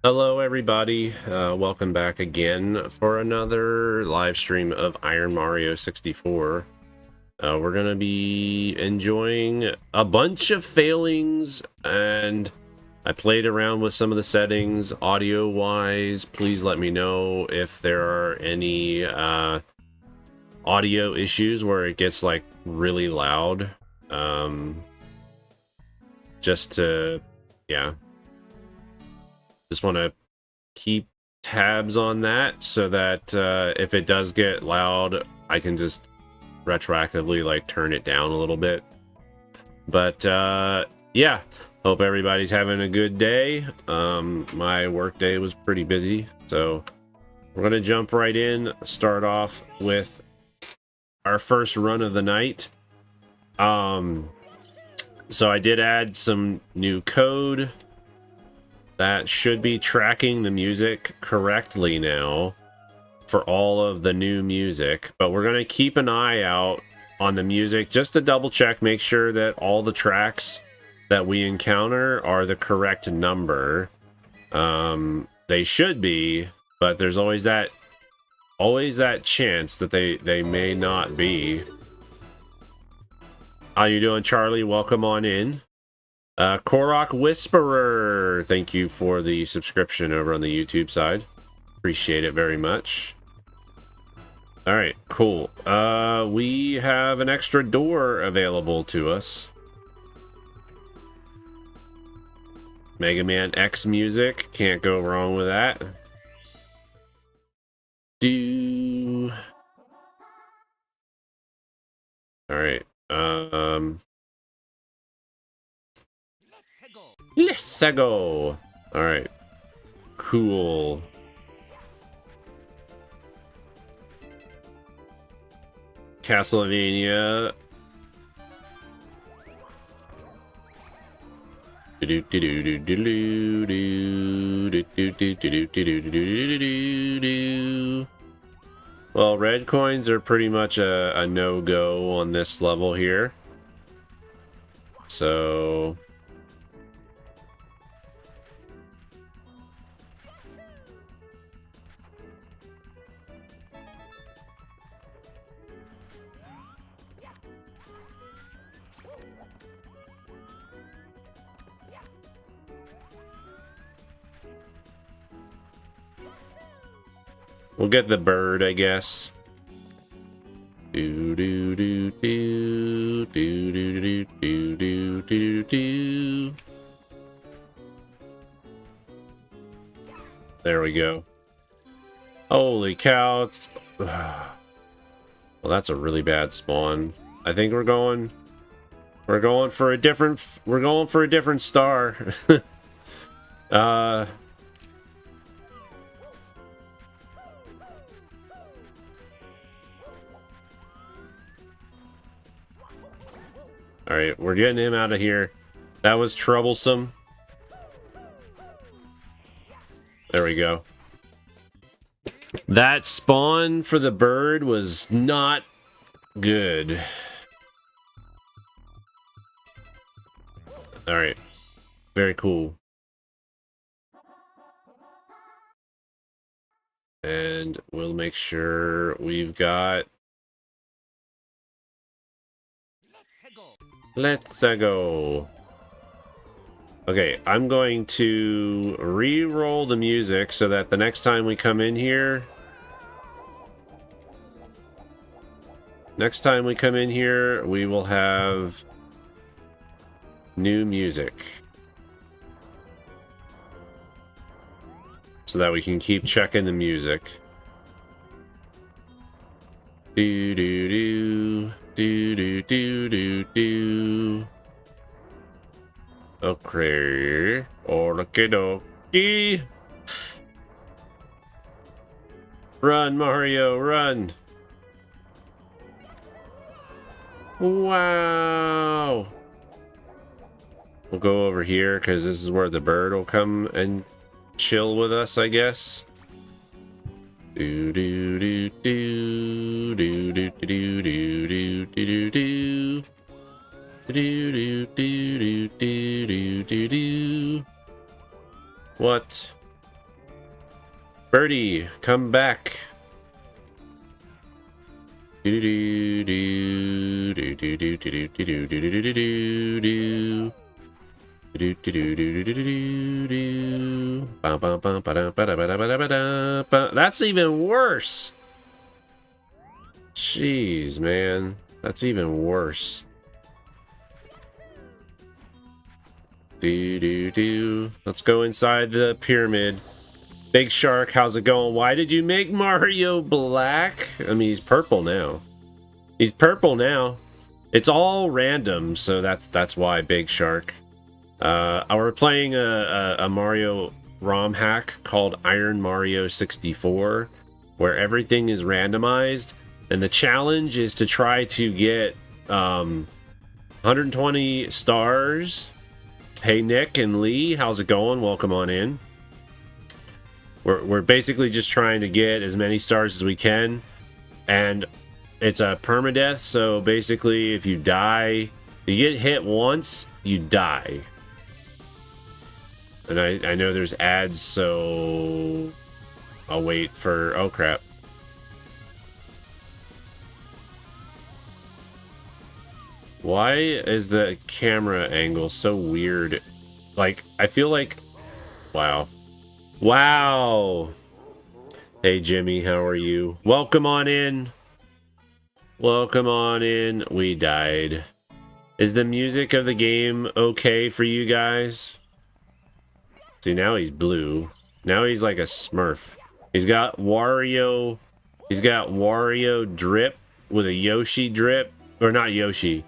Hello everybody, welcome back again for another live stream of Iron Mario 64. We're gonna be enjoying a bunch of failings, and I played around with some of the settings audio wise. Please let me know if there are any audio issues where it gets like really loud. Just want to keep tabs on that so that if it does get loud, I can just retroactively like turn it down a little bit. But yeah, hope everybody's having a good day. My work day was pretty busy, so we're gonna jump right in, start off with our first run of the night. So I did add some new code that should be tracking the music correctly now for all of the new music, but we're going to keep an eye out on the music just to double check, make sure that all the tracks that we encounter are the correct number. They should be, but there's always that chance that they may not be. How you doing, Charlie? Welcome on in. Korok Whisperer, thank you for the subscription over on the YouTube side. Appreciate it very much. All right, cool. We have an extra door available to us. Mega Man X music, can't go wrong with that. All right. Let's go. All right. Cool. Castlevania. Well, red coins are pretty much a no-go on this level here. So we'll get the bird, I guess. There we go. Holy cow. Well, that's a really bad spawn. I think we're going for a different star. All right, we're getting him out of here. That was troublesome. There we go. That spawn for the bird was not good. All right, very cool. And we'll make sure we've got... Let's go. Okay, I'm going to re-roll the music so that the next time we come in here... we will have new music. So that we can keep checking the music. Do-do-do. Do-do-do-do-do. Okay. Okie dokie. Run, Mario, run. Wow. We'll go over here because this is where the bird will come and chill with us, I guess. Do do do do do do do do do do do do do do do do. What? Birdie, come back. Do do do do do do do do do do do do do. That's even worse. Jeez, man. That's even worse. Let's go inside the pyramid. Big Shark, how's it going? Why did you make Mario black? I mean, he's purple now. He's purple now. It's all random, so that's why, Big Shark. We're playing a Mario ROM hack called Iron Mario 64, where everything is randomized, and the challenge is to try to get 120 stars. Hey Nick and Lee, how's it going? Welcome on in. We're basically just trying to get as many stars as we can, and it's a permadeath, so basically if you die, you get hit once, you die. And I know there's ads, so I'll wait for... Oh, crap. Why is the camera angle so weird? Like, I feel like... Wow. Wow! Hey, Jimmy, how are you? Welcome on in. Welcome on in. We died. Is the music of the game okay for you guys? See, now he's blue. Now he's like a Smurf. He's got Wario drip with a Yoshi drip. Or not Yoshi.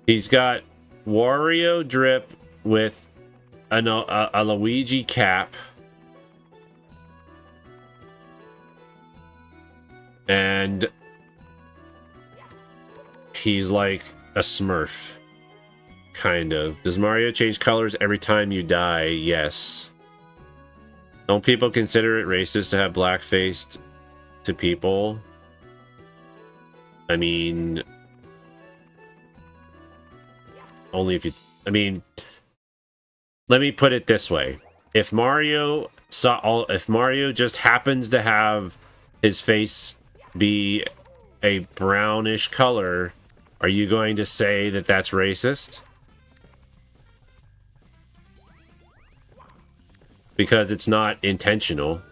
He's got Wario drip with a Luigi cap. And he's like a Smurf. Kind of. Does Mario change colors every time you die? Yes. Don't people consider it racist to have blackfaced to people? I mean... Only if you... I mean... Let me put it this way. If Mario just happens to have his face be a brownish color, are you going to say that that's racist? Because it's not intentional.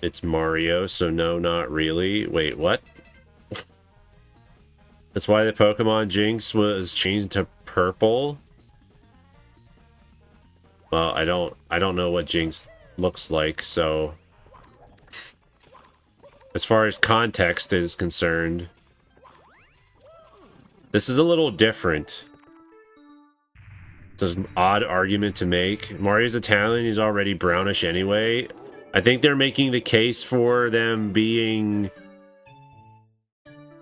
It's Mario, so no, not really. Wait, what? That's why the Pokemon Jinx was changed to purple? Well, I don't know what Jinx looks like, so... As far as context is concerned, this is a little different. It's an odd argument to make. Mario's Italian, he's already brownish anyway. I think they're making the case for them being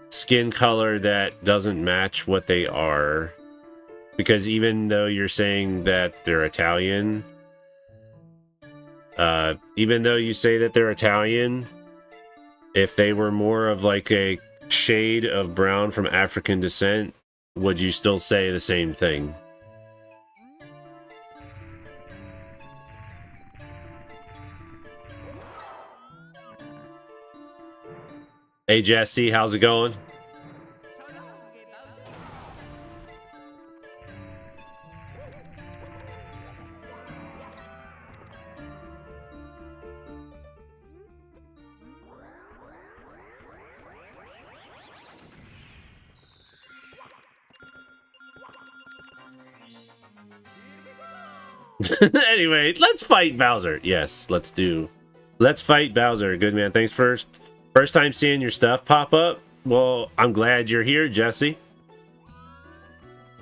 skin color that doesn't match what they are. Because even though you're saying that they're Italian, even though you say that they're Italian, if they were more of like a shade of brown from African descent, would you still say the same thing? Hey Jesse, how's it going? Anyway, let's fight Bowser. Yes, let's fight Bowser. Good man. Thanks first time seeing your stuff pop up. Well, I'm glad you're here, Jesse.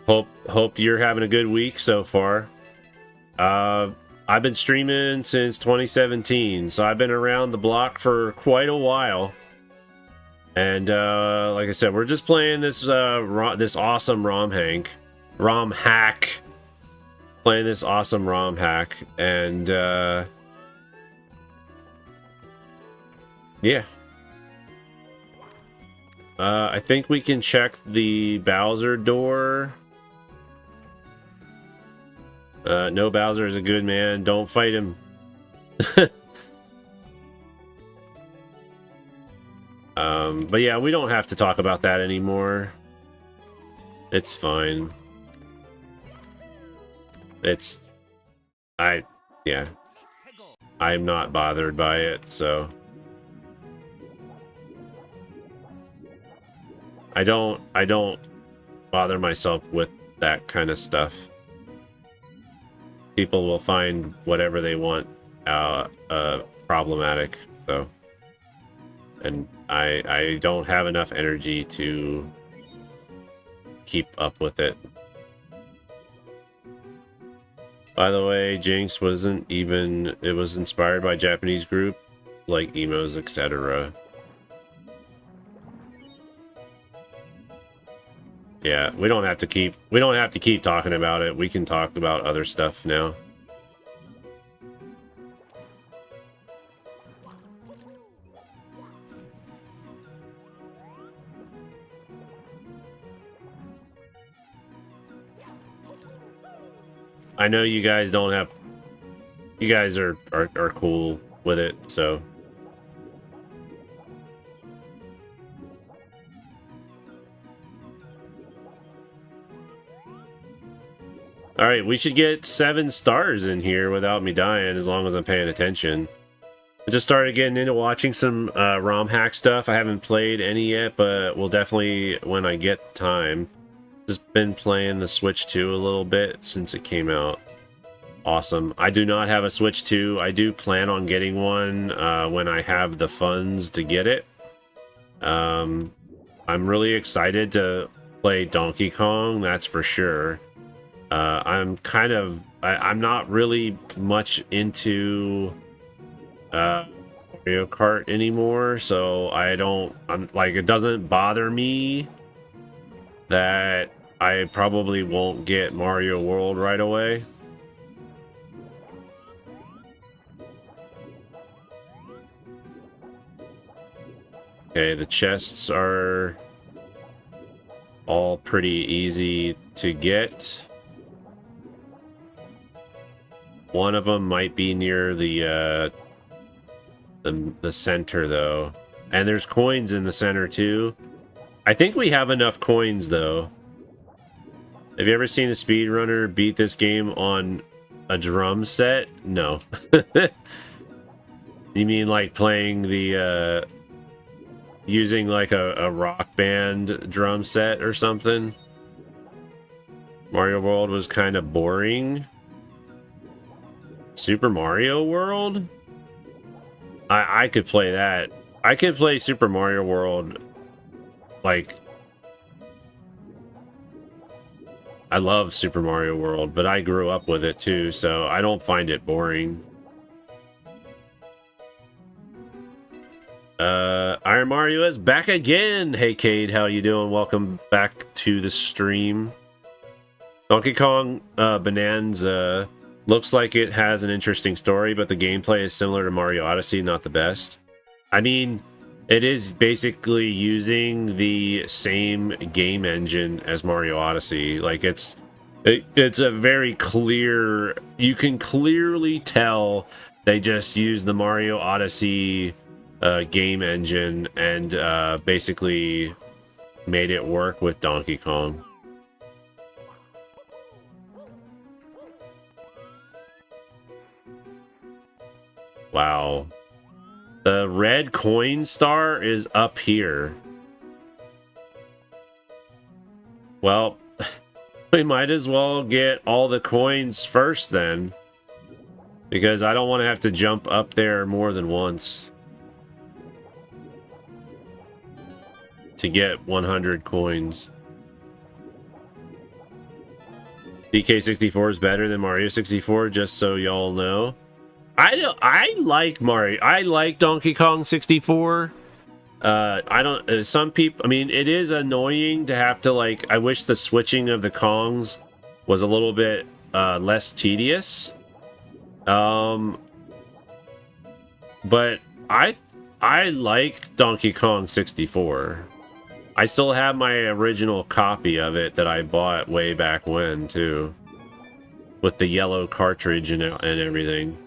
Hope you're having a good week so far. I've been streaming since 2017, so I've been around the block for quite a while. And like I said, we're just playing this awesome ROM hack. Playing this awesome ROM hack, and yeah. I think we can check the Bowser door. No, Bowser is a good man. Don't fight him. But yeah, we don't have to talk about that anymore. It's fine. Yeah. I'm not bothered by it, so. I don't bother myself with that kind of stuff. People will find whatever they want problematic, so. And I don't have enough energy to keep up with it. By the way, Jinx wasn't even, it was inspired by Japanese group like emos, etc. Yeah, we don't have to keep talking about it. We can talk about other stuff now. I know you guys don't have... You guys are cool with it, so... Alright, we should get 7 stars in here without me dying, as long as I'm paying attention. I just started getting into watching some ROM hack stuff. I haven't played any yet, but we'll definitely when I get time. Just been playing the Switch 2 a little bit since it came out. Awesome. I do not have a Switch 2. I do plan on getting one when I have the funds to get it. I'm really excited to play Donkey Kong, that's for sure. I'm not really much into Mario Kart anymore, so I'm like, it doesn't bother me that I probably won't get Mario World right away. Okay, the chests are all pretty easy to get. One of them might be near the center, though. And there's coins in the center, too. I think we have enough coins, though. Have you ever seen a speedrunner beat this game on a drum set? No. You mean like playing the, using like a rock band drum set or something? Mario World was kind of boring. Super Mario World? I could play that. I could play Super Mario World. Like, I love Super Mario World, but I grew up with it too, so I don't find it boring. Iron Mario is back again. Hey Cade, how you doing? Welcome back to the stream. Donkey Kong Bonanza looks like it has an interesting story, but the gameplay is similar to Mario Odyssey, not the best. I mean, it is basically using the same game engine as Mario Odyssey. Like, it's a very clear... You can clearly tell they just used the Mario Odyssey game engine and basically made it work with Donkey Kong. Wow. The red coin star is up here. Well, we might as well get all the coins first then, because I don't want to have to jump up there more than once to get 100 coins. DK64 is better than Mario 64, just so y'all know. I like Mario. I like Donkey Kong 64. I don't. Some people. I mean, it is annoying to have to like. I wish the switching of the Kongs was a little bit less tedious. But I like Donkey Kong 64. I still have my original copy of it that I bought way back when, too. With the yellow cartridge and everything.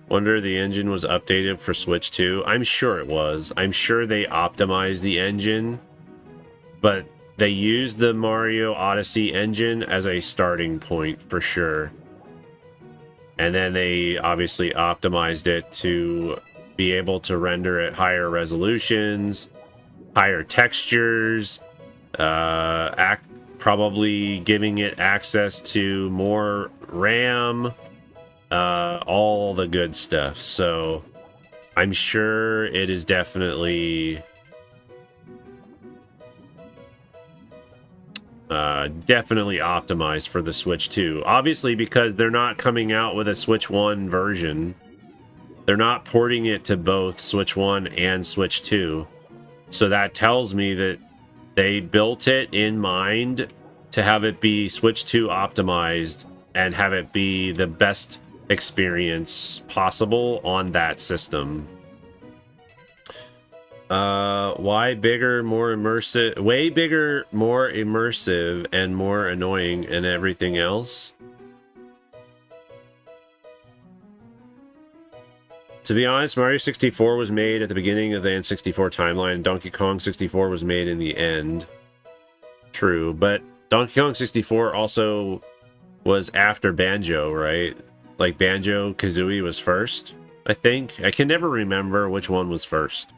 Wonder the engine was updated for Switch 2. I'm sure it was. I'm sure they optimized the engine, but they used the Mario Odyssey engine as a starting point for sure. And then they obviously optimized it to be able to render at higher resolutions, higher textures, probably giving it access to more RAM, all the good stuff. So I'm sure it is definitely definitely optimized for the Switch 2. Obviously, because they're not coming out with a Switch 1 version. They're not porting it to both Switch 1 and Switch 2. So that tells me that they built it in mind to have it be Switch 2 optimized and have it be the best experience possible on that system. Why bigger, more immersive? Way bigger, more immersive, and more annoying, and everything else. To be honest, Mario 64 was made at the beginning of the N64 timeline. Donkey Kong 64 was made in the end. True, but Donkey Kong 64 also was after Banjo, right? Like Banjo Kazooie was first, I think. I can never remember which one was first.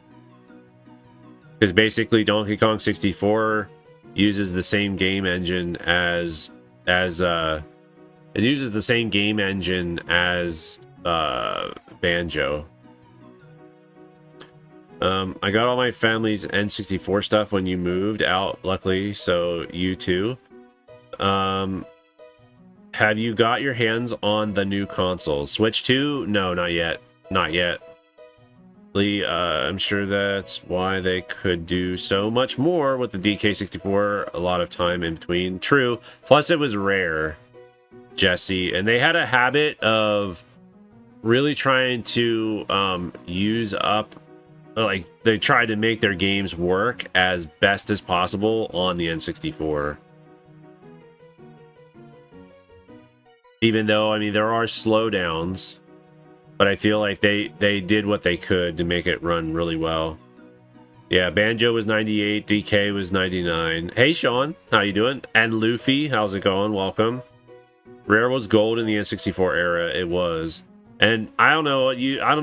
Because basically Donkey Kong 64 uses the same game engine as it uses the same game engine as Banjo. I got all my family's N64 stuff when you moved out, luckily, so you too. Have you got your hands on the new consoles? Switch 2? No, not yet. Not yet. I'm sure that's why they could do so much more with the DK64, a lot of time in between. True. Plus, it was rare, Jesse, and they had a habit of really trying to use up, like, they tried to make their games work as best as possible on the N64. Even though, I mean, there are slowdowns, but I feel like they did what they could to make it run really well. Yeah, Banjo was 98, DK was 99. Hey, Sean, how you doing? And Luffy, how's it going? Welcome. Rare was gold in the N64 era. It was. And I don't know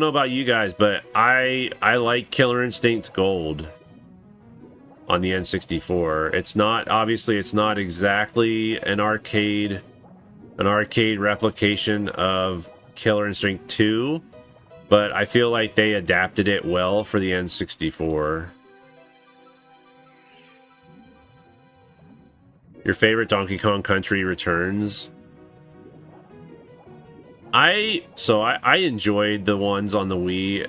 about you guys, but I like Killer Instinct Gold on the N64. It's not, obviously it's not exactly an arcade replication of Killer Instinct 2, but I feel like they adapted it well for the N64. Your favorite Donkey Kong Country Returns? I enjoyed the ones on the Wii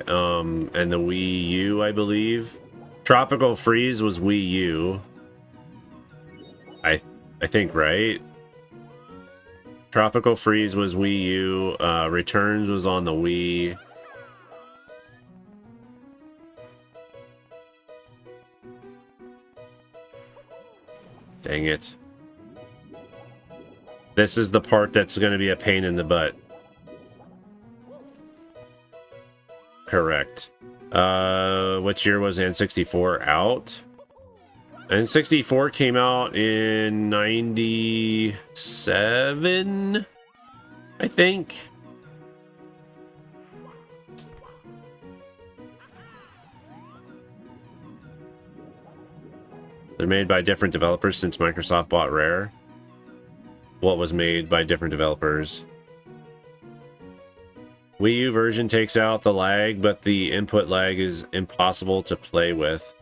and the Wii U, I believe. Tropical Freeze was Wii U. I think, right? Tropical Freeze was Wii U. Returns was on the Wii. Dang it. This is the part that's going to be a pain in the butt. Correct. Which year was N64 out? N64 came out in 97, I think. They're made by different developers since Microsoft bought Rare. What was made by different developers? Wii U version takes out the lag, but the input lag is impossible to play with.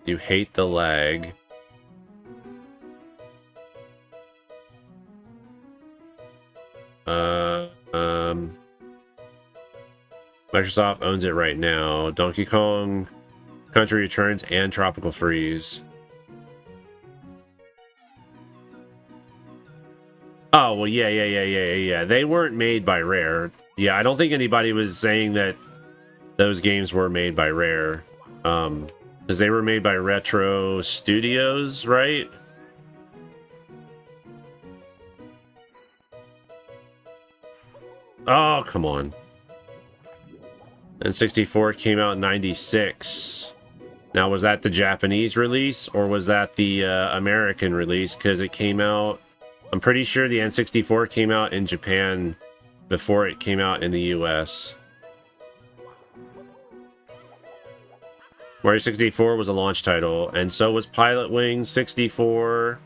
You hate the lag. Microsoft owns it right now. Donkey Kong Country Returns and Tropical Freeze. Oh, well, yeah. They weren't made by Rare. Yeah, I don't think anybody was saying that those games were made by Rare. Because they were made by Retro Studios, right? Oh, come on. N64 came out in 96. Now, was that the Japanese release or was that the American release? Because it came out... I'm pretty sure the N64 came out in Japan before it came out in the US. Mario 64 was a launch title, and so was Pilot Wing 64.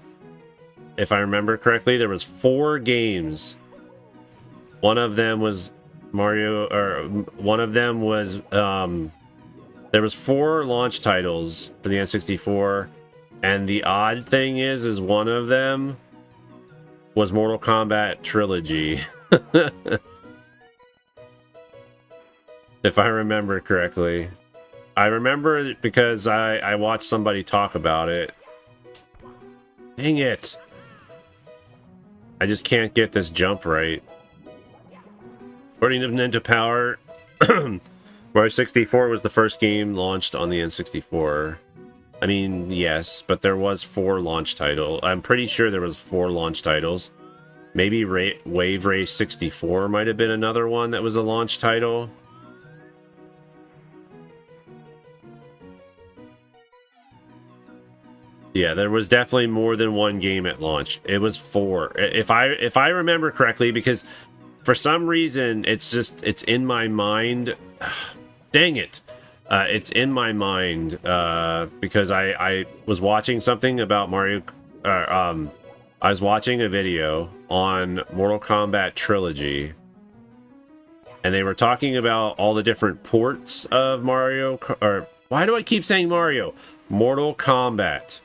If I remember correctly, there was 4 games. One of them was Mario, or one of them was, there was 4 launch titles for the N64, and the odd thing is one of them was Mortal Kombat Trilogy. If I remember correctly. I remember it because I watched somebody talk about it. Dang it. I just can't get this jump right. According to Nintendo Power, Mario 64 was the first game launched on the N64. I mean, yes, but there was 4 launch titles. I'm pretty sure there was 4 launch titles. Maybe Wave Race 64 might have been another one that was a launch title. Yeah, there was definitely more than one game at launch. It was 4. If I remember correctly, because for some reason it's in my mind. Dang it. It's in my mind because I was watching something about Mario. I was watching a video on Mortal Kombat Trilogy, and they were talking about all the different ports of Mario. Or why do I keep saying Mario? Mortal Kombat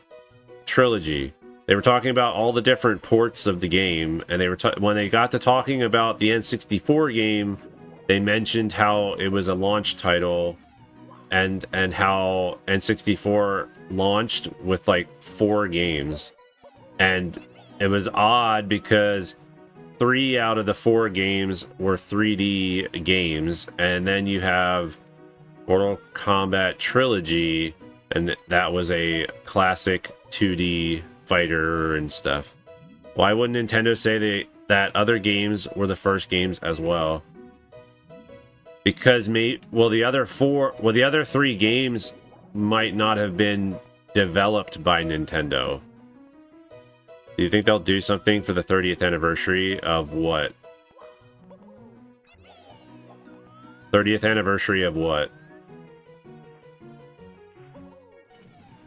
Trilogy. They were talking about all the different ports of the game, and they were when they got to talking about the N64 game, they mentioned how it was a launch title, and how N64 launched with like 4 games, and it was odd because 3 out of the 4 games were 3D games, and then you have Mortal Kombat Trilogy, and that was a classic 2D fighter and stuff. Why wouldn't Nintendo say that other games were the first games as well? Because the other 3 games might not have been developed by Nintendo. Do you think they'll do something for the 30th anniversary of what? 30th anniversary of what?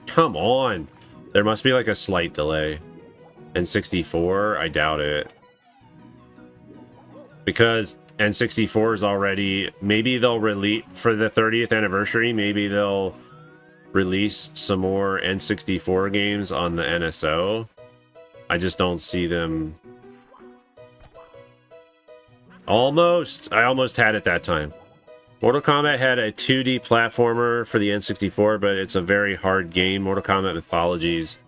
Come on! There must be like a slight delay. N64, I doubt it. Because N64 is already... Maybe they'll release... For the 30th anniversary, maybe they'll release some more N64 games on the NSO. I just don't see them... Almost! I almost had it that time. Mortal Kombat had a 2D platformer for the N64, but it's a very hard game. Mortal Kombat Mythologies.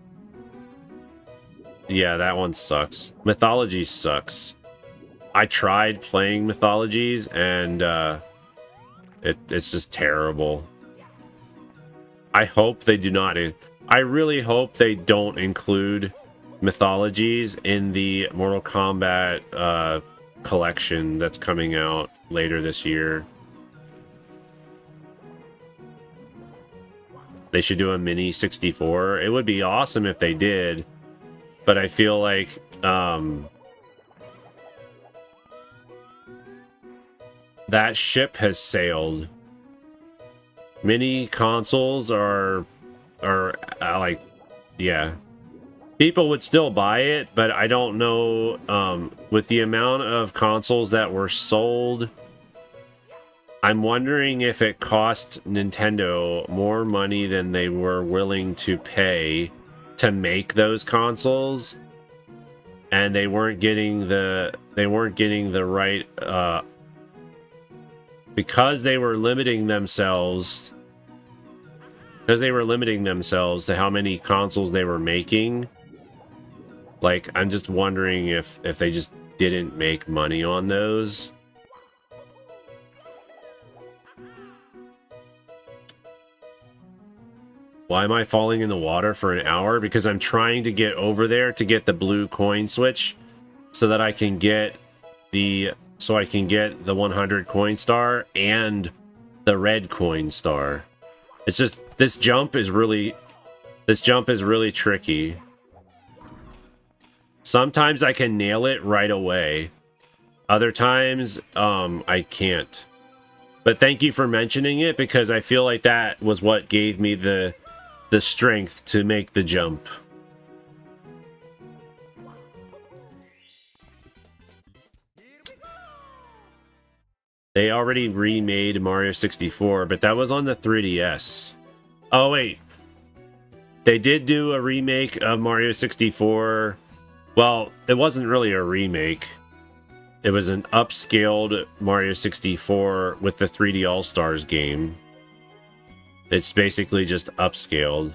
Yeah, that one sucks. Mythologies sucks. I tried playing Mythologies, and it's just terrible. I hope they do not... I really hope they don't include Mythologies in the Mortal Kombat collection that's coming out later this year. They should do a mini 64. It would be awesome if they did, but I feel like that ship has sailed. Mini consoles are like, yeah. People would still buy it, but I don't know, with the amount of consoles that were sold, I'm wondering if it cost Nintendo more money than they were willing to pay to make those consoles, and they weren't getting the right because they were limiting themselves to how many consoles they were making. Like, I'm just wondering if they just didn't make money on those. Why am I falling in the water for an hour? Because I'm trying to get over there to get the blue coin switch so that I can get the 100 coin star and the red coin star. It's just this jump is really tricky. Sometimes I can nail it right away. Other times I can't. But thank you for mentioning it, because I feel like that was what gave me the strength to make the jump. They already remade Mario 64, but that was on the 3DS. Oh, wait. They did do a remake of Mario 64. Well, it wasn't really a remake. It was an upscaled Mario 64 with the 3D All-Stars game. It's basically just upscaled.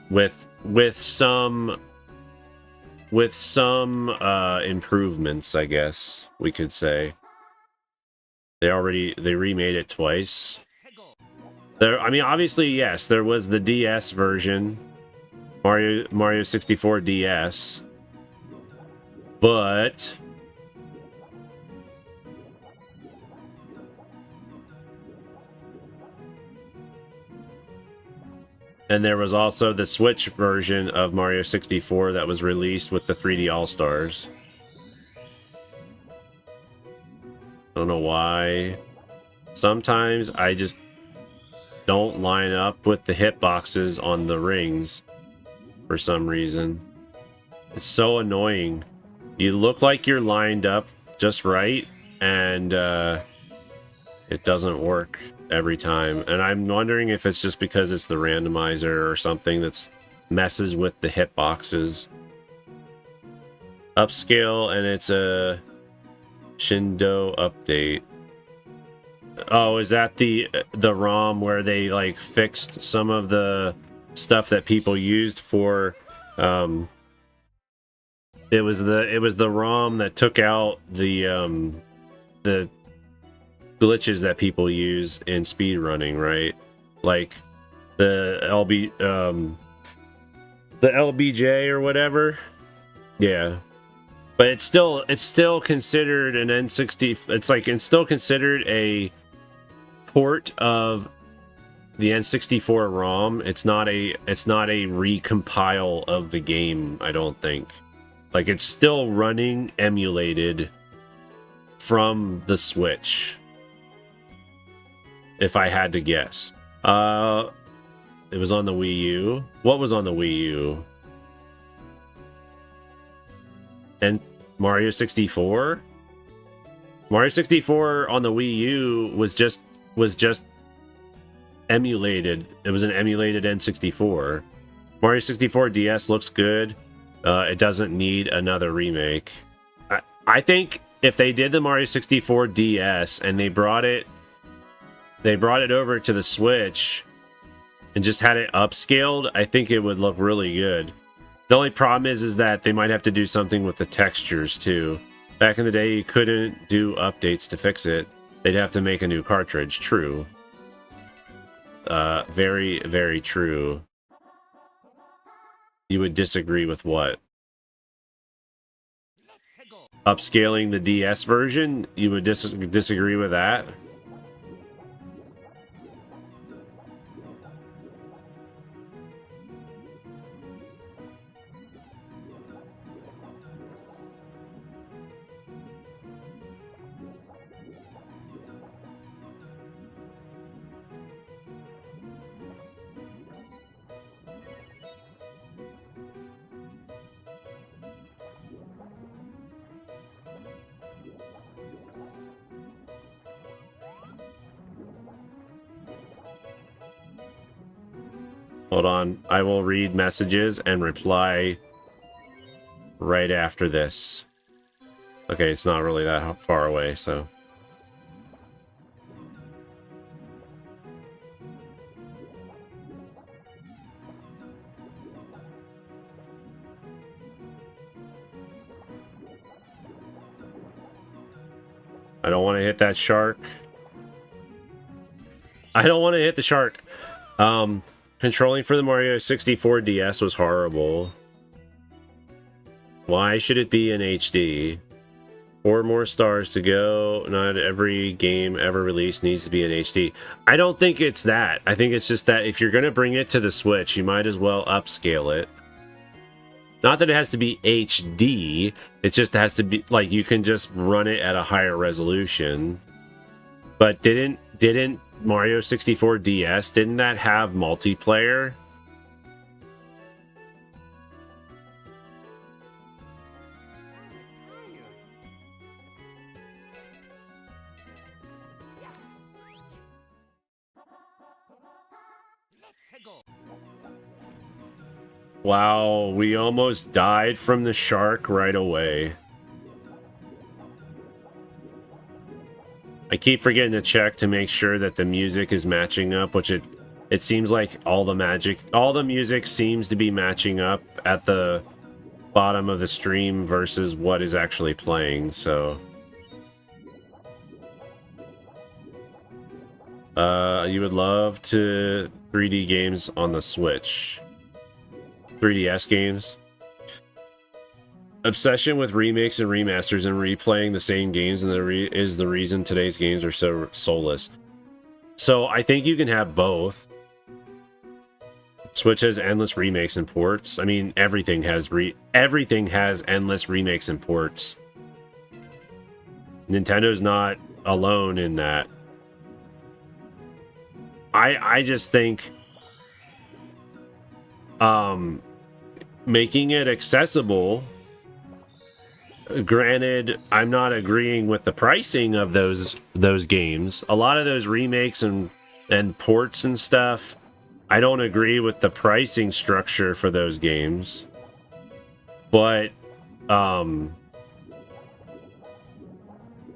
With some improvements, I guess we could say. They remade it twice. I mean, obviously, yes, there was the DS version, Mario 64 DS, but and there was also the Switch version of Mario 64 that was released with the 3D All-Stars. I don't know why. Sometimes I just don't line up with the hitboxes on the rings for some reason. It's so annoying. You look like you're lined up just right, and it doesn't work every time. And I'm wondering if it's just because it's the randomizer or something that's messes with the hitboxes. Upscale, and it's a Shindo update. Oh, is that the ROM where they like fixed some of the stuff that people used for it was the ROM that took out the glitches that people use in speedrunning, right? Like the LBJ or whatever. Yeah. But it's still considered an N60. It's still considered a port of the N64 ROM. It's not a recompile of the game, I don't think. Like, it's still running emulated from the Switch, if I had to guess. It was on the Wii U. What was on the Wii U? And Mario 64? Mario 64 on the Wii U was just emulated. It was an emulated N64. Mario 64 DS looks good. It doesn't need another remake. I think if they did the Mario 64 DS and they brought it over to the Switch and just had it upscaled, I think it would look really good. The only problem is that they might have to do something with the textures too. Back in the day, you couldn't do updates to fix it. They'd have to make a new cartridge. True. Very, very true. You would disagree with what? Upscaling the DS version? You would disagree with that? Hold on, I will read messages and reply right after this. Okay, it's not really that far away, so. I don't want to hit that shark. I don't want to hit the shark. Controlling for the Mario 64 DS was horrible. Why should it be in HD? 4 more stars to go. Not every game ever released needs to be in HD. I don't think it's that. I think it's just that if you're going to bring it to the Switch, you might as well upscale it. Not that it has to be HD. It just has to be, like, you can just run it at a higher resolution. But didn't Mario 64 DS, didn't that have multiplayer? Wow, we almost died from the shark right away. I keep forgetting to check to make sure that the music is matching up, which it seems like all the music seems to be matching up at the bottom of the stream versus what is actually playing, so. You would love to 3D games on the Switch. 3DS games. Obsession with remakes and remasters and replaying the same games is the reason today's games are so soulless. So I think you can have both. Switch has endless remakes and ports. I mean, everything has endless remakes and ports. Nintendo's not alone in that. I just think making it accessible. Granted, I'm not agreeing with the pricing of those games. A lot of those remakes and ports and stuff, I don't agree with the pricing structure for those games. But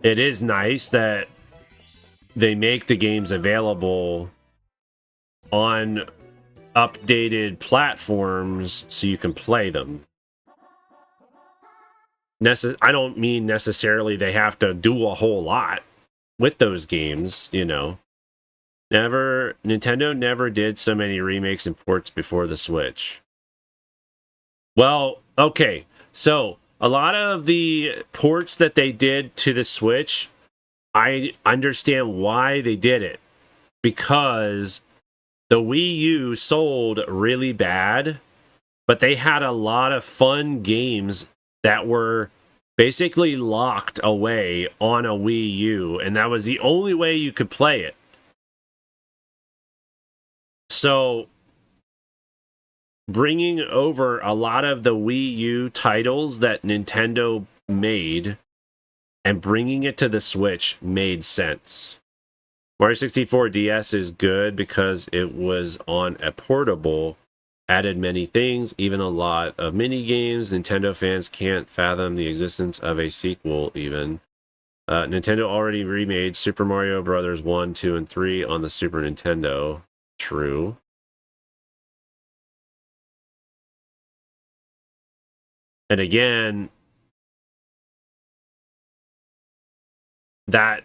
it is nice that they make the games available on updated platforms so you can play them. I don't mean necessarily they have to do a whole lot with those games, you know. Nintendo never did so many remakes and ports before the Switch. Well, okay, so a lot of the ports that they did to the Switch, I understand why they did it. Because the Wii U sold really bad, but they had a lot of fun games that were basically locked away on a Wii U, and that was the only way you could play it. So, bringing over a lot of the Wii U titles that Nintendo made and bringing it to the Switch made sense. Mario 64 DS is good because it was on a portable, added many things, even a lot of mini games. Nintendo fans can't fathom the existence of a sequel even. Nintendo already remade Super Mario Bros. 1, 2, and 3 on the Super Nintendo. True. And again, that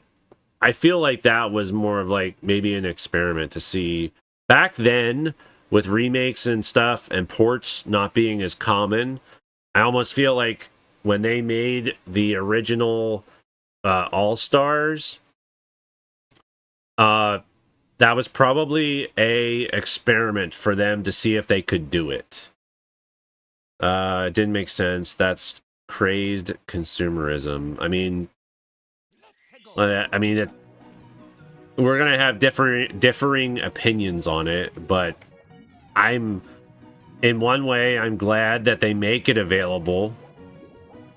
I feel like that was more of like maybe an experiment to see. Back then, with remakes and stuff and ports not being as common, I almost feel like when they made the original All-Stars, that was probably a experiment for them to see if they could do it. It didn't make sense. That's crazed consumerism. I mean, we're gonna have differing opinions on it, but in one way, I'm glad that they make it available,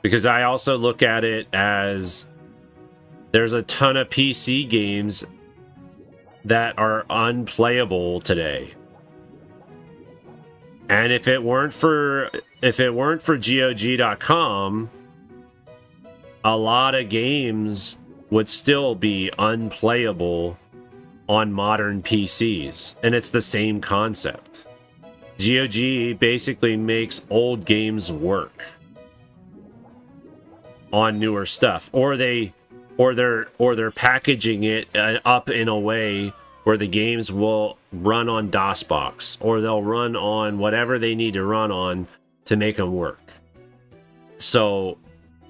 because I also look at it as there's a ton of PC games that are unplayable today. And if it weren't for GOG.com, a lot of games would still be unplayable on modern PCs, and it's the same concept. GOG basically makes old games work on newer stuff, or they're packaging it up in a way where the games will run on DOSBox, or they'll run on whatever they need to run on to make them work. So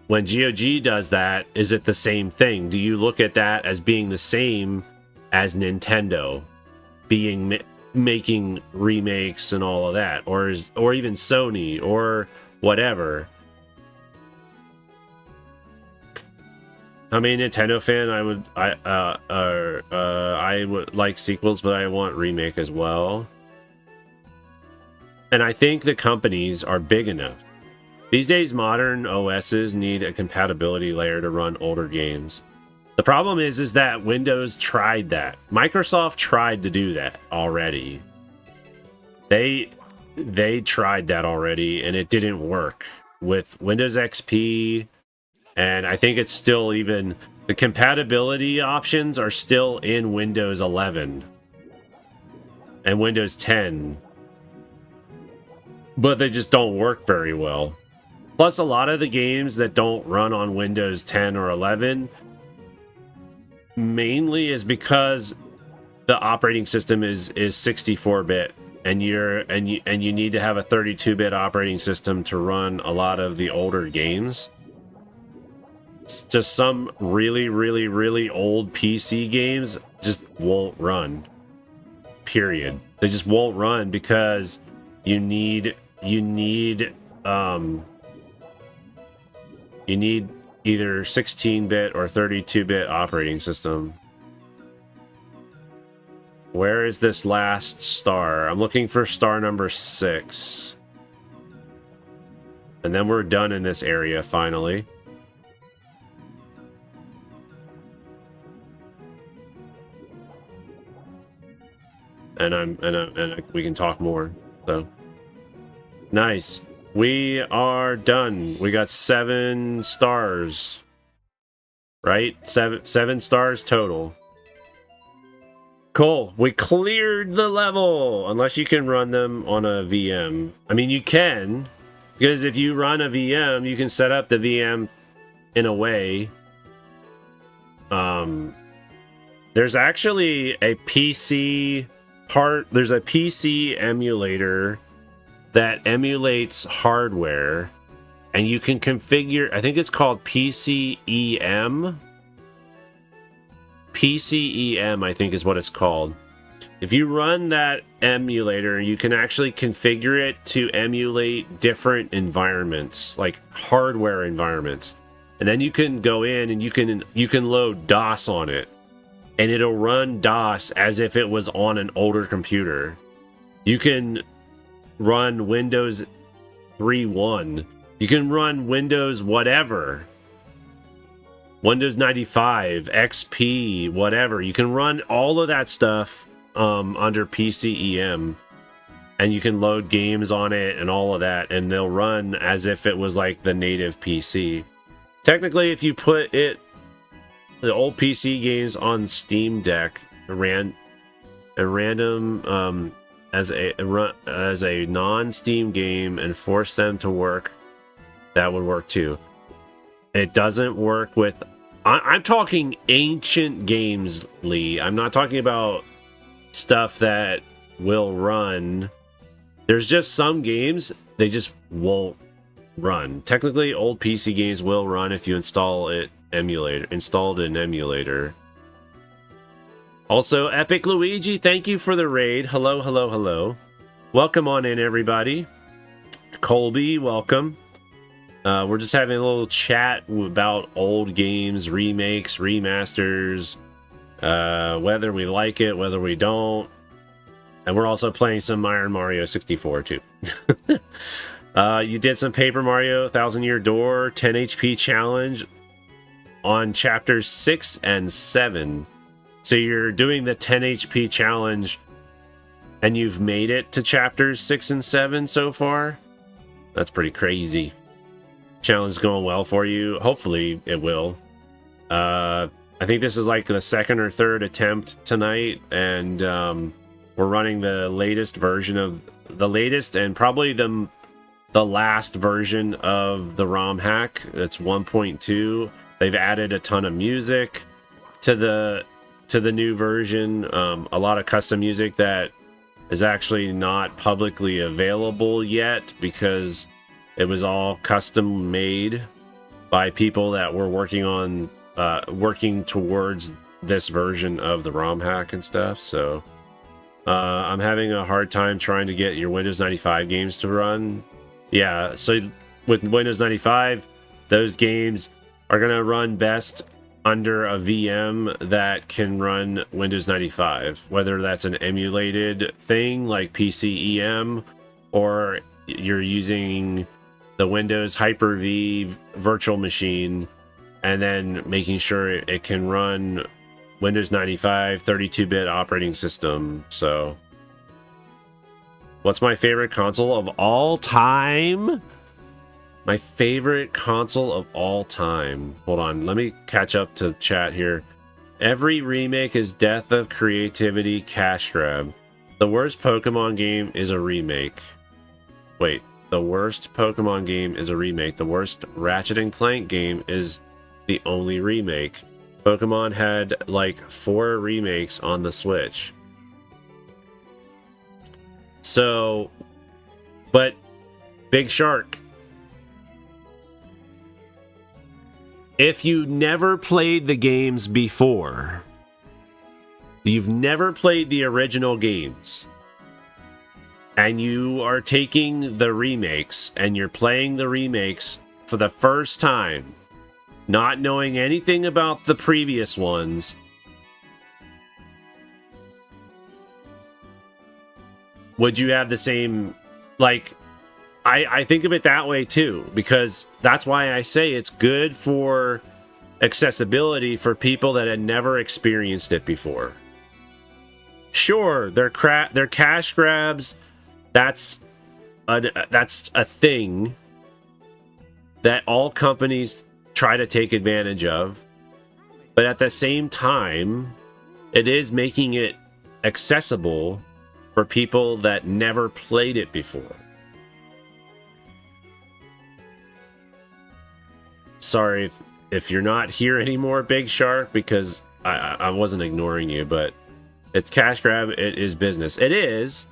when GOG does that, is it the same thing? Do you look at that as being the same as Nintendo being making remakes and all of that, or even Sony or whatever? I mean, Nintendo fan, I would like sequels, but I want remake as well. And I think the companies are big enough. These days, modern OSs need a compatibility layer to run older games. The problem is that Windows tried that. Microsoft tried to do that already. They tried that already, and it didn't work with Windows XP. And I think it's still even... The compatibility options are still in Windows 11 and Windows 10. But they just don't work very well. Plus, a lot of the games that don't run on Windows 10 or 11 mainly is because the operating system is 64-bit, and you need to have a 32-bit operating system to run a lot of the older games. Just some really, really, really old PC games just won't run. Period. They just won't run because you need either 16-bit or 32-bit operating system. Where is this last star? I'm looking for star number 6. And then we're done in this area finally. And we can talk more. So nice. We are done. We got 7 stars. Right? Seven stars total. Cool. We cleared the level. Unless you can run them on a VM. I mean, you can. Because if you run a VM, you can set up the VM in a way. There's actually a PC part. There's a PC emulator that emulates hardware, and you can configure, I think it's called PCEM. PCEM, I think is what it's called. If you run that emulator, you can actually configure it to emulate different environments, like hardware environments. And then you can go in and you can load DOS on it, and it'll run DOS as if it was on an older computer. You can run Windows 3.1. You can run Windows whatever. Windows 95, XP, whatever. You can run all of that stuff under PCEM. And you can load games on it and all of that. And they'll run as if it was like the native PC. Technically, if you put the old PC games on Steam Deck, random as a non-Steam game and force them to work, that would work too. It doesn't work with... I'm talking ancient games, Lee. I'm not talking about stuff that will run. There's just some games, they just won't run. Technically, old PC games will run if you installed an emulator. Also, Epic Luigi, thank you for the raid. Hello, hello, hello. Welcome on in, everybody. Colby, welcome. We're just having a little chat about old games, remakes, remasters, whether we like it, whether we don't. And we're also playing some Iron Mario 64 too. You did some Paper Mario 1000 Year Door 10 HP challenge on chapters 6 and 7. So you're doing the 10 HP challenge and you've made it to chapters 6 and 7 so far? That's pretty crazy. challenge going well for you. Hopefully it will. I think this is like the second or third attempt tonight, and we're running the latest version of the latest and probably the last version of the ROM hack. It's 1.2. They've added a ton of music to the new version. A lot of custom music that is actually not publicly available yet because it was all custom made by people that were working towards this version of the ROM hack and stuff. So I'm having a hard time trying to get your Windows 95 games to run. Yeah, so with Windows 95, those games are going to run best under a VM that can run Windows 95, whether that's an emulated thing like PCEM, or you're using the Windows Hyper-V virtual machine and then making sure it can run Windows 95 32-bit operating system. So what's my favorite console of all time? My favorite console of all time. Hold on, let me catch up to chat here. Every remake is death of creativity, cash grab. The worst Pokemon game is a remake. Wait, the worst Pokemon game is a remake. The worst Ratchet and Clank game is the only remake. Pokemon had like 4 remakes on the Switch. So, but Big Shark, if you never played the games before, you've never played the original games, and you are taking the remakes and you're playing the remakes for the first time, not knowing anything about the previous ones, would you have the same, like, I think of it that way too, because that's why I say it's good for accessibility for people that had never experienced it before. Sure, they're cash grabs. That's a thing that all companies try to take advantage of, but at the same time, it is making it accessible for people that never played it before. Sorry if you're not here anymore, Big Shark, because I wasn't ignoring you, but it's cash grab. It is business. It is,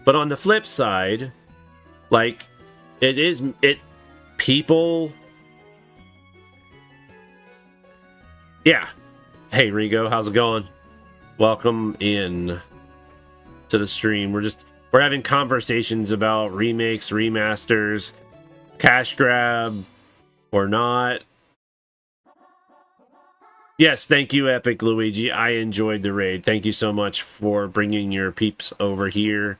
but on the flip side, like, people. Yeah. Hey, Rigo, how's it going? Welcome in to the stream. We're having conversations about remakes, remasters, cash grab or not. Yes, thank you, Epic Luigi. I enjoyed the raid. Thank you so much for bringing your peeps over here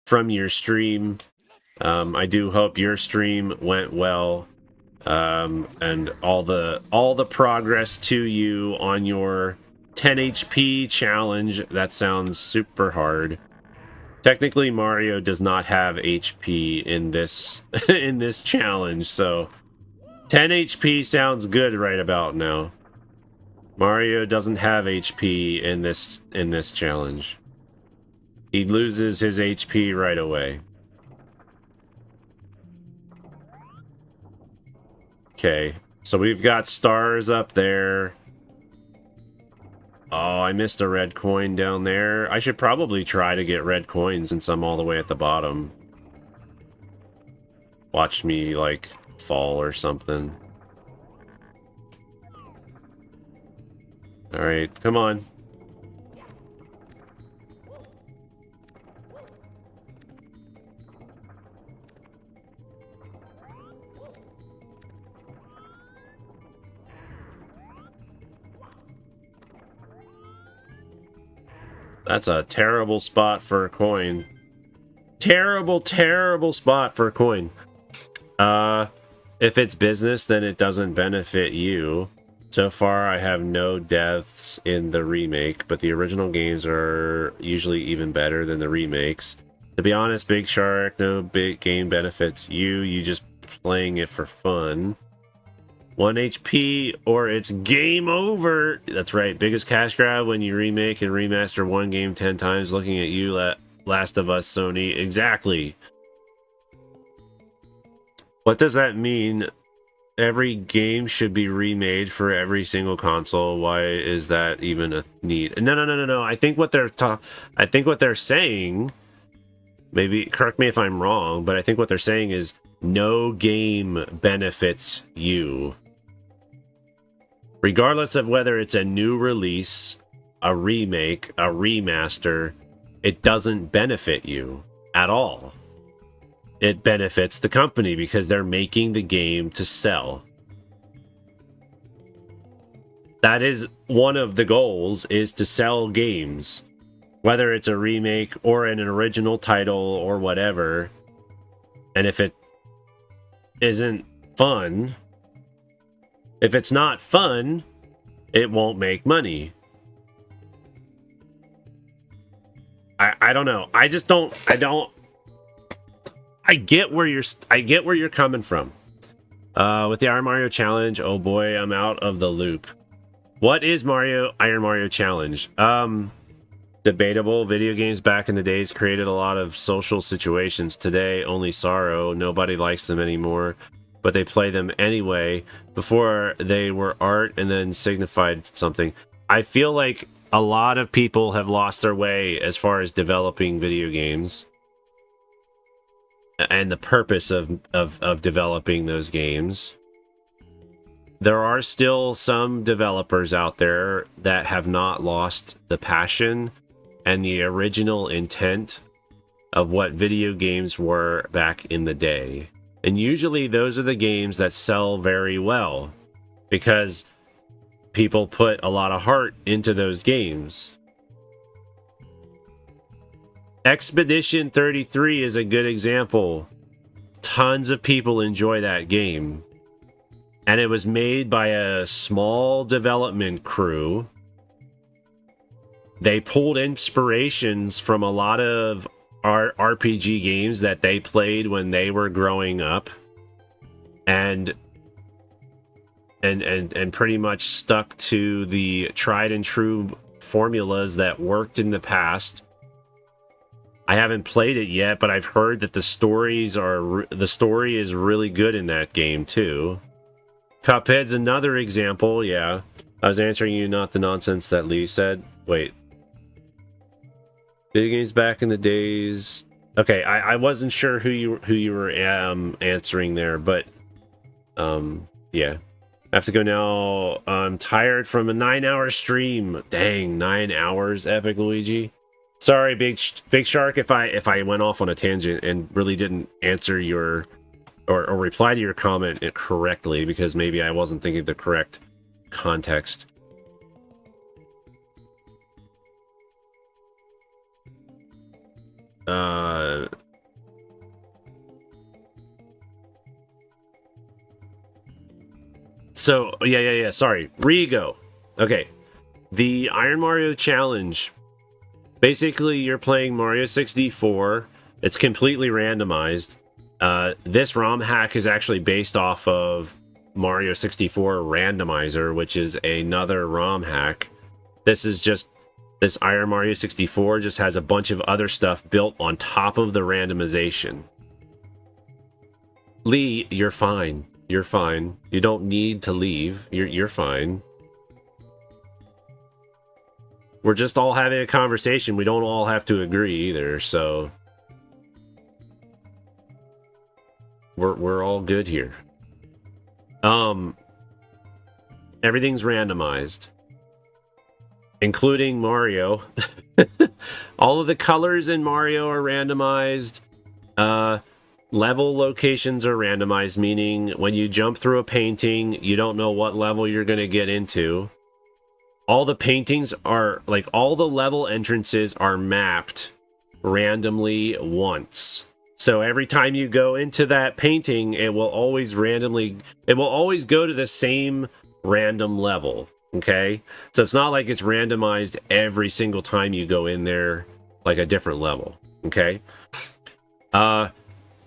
from your stream. I do hope your stream went well, and all the progress to you on your 10 HP challenge. That sounds super hard. Technically, Mario does not have HP in this in this challenge, so 10 HP sounds good right about now. Mario doesn't have HP in this challenge. He loses his HP right away. Okay, so we've got stars up there. Oh, I missed a red coin down there. I should probably try to get red coins since I'm all the way at the bottom. Watch me, like, fall or something. Alright, come on. That's a terrible spot for a coin. Terrible, terrible spot for a coin. If it's business, then it doesn't benefit you. So far, I have no deaths in the remake, but the original games are usually even better than the remakes. To be honest, Big Shark, no big game benefits you. You just playing it for fun. 1 HP or it's game over. That's right. Biggest cash grab when you remake and remaster one game 10 times. Looking at you, Last of Us, Sony. Exactly. What does that mean? Every game should be remade for every single console. Why is that even a need? No. I think what they're saying, maybe correct me if I'm wrong, but I think what they're saying is no game benefits you. Regardless of whether it's a new release, a remake, a remaster, it doesn't benefit you at all. It benefits the company because they're making the game to sell. That is one of the goals, is to sell games. Whether it's a remake or an original title or whatever. And if it isn't fun, if it's not fun, it won't make money. I don't know. I get where you're coming from. With the Iron Mario Challenge, oh boy, I'm out of the loop. What is Iron Mario Challenge? Debatable. Video games back in the days created a lot of social situations. Today, only sorrow. Nobody likes them anymore, but they play them anyway. Before, they were art and then signified something. I feel like a lot of people have lost their way as far as developing video games and the purpose of developing those games. There are still some developers out there that have not lost the passion and the original intent of what video games were back in the day. And usually those are the games that sell very well because people put a lot of heart into those games. Expedition 33 is a good example. Tons of people enjoy that game. And it was made by a small development crew. They pulled inspirations from a lot of RPG games that they played when they were growing up. And pretty much stuck to the tried and true formulas that worked in the past. I haven't played it yet, but I've heard that the story is really good in that game too. Cuphead's another example. Yeah, I was answering you, not the nonsense that Lee said. Wait, video games back in the days. Okay, I wasn't sure who you were answering there, but yeah. I have to go now. I'm tired from a 9-hour stream. Dang, 9 hours, Epic Luigi. Sorry, Big Shark, if I went off on a tangent and really didn't answer your or reply to your comment correctly, because maybe I wasn't thinking the correct context. So, yeah, sorry. Rigo. Okay. The Iron Mario Challenge. Basically, you're playing Mario 64. It's completely randomized. This ROM hack is actually based off of Mario 64 Randomizer, which is another ROM hack. This Iron Mario 64 just has a bunch of other stuff built on top of the randomization. Lee, you're fine. You're fine. You don't need to leave. You're fine. We're just all having a conversation. We don't all have to agree either, so we're all good here. Everything's randomized, including Mario. All of the colors in Mario are randomized. Level locations are randomized, meaning when you jump through a painting, you don't know what level you're going to get into. All the paintings are, like, all the level entrances are mapped randomly once. So every time you go into that painting, it will always go to the same random level, okay? So it's not like it's randomized every single time you go in there, like a different level, okay?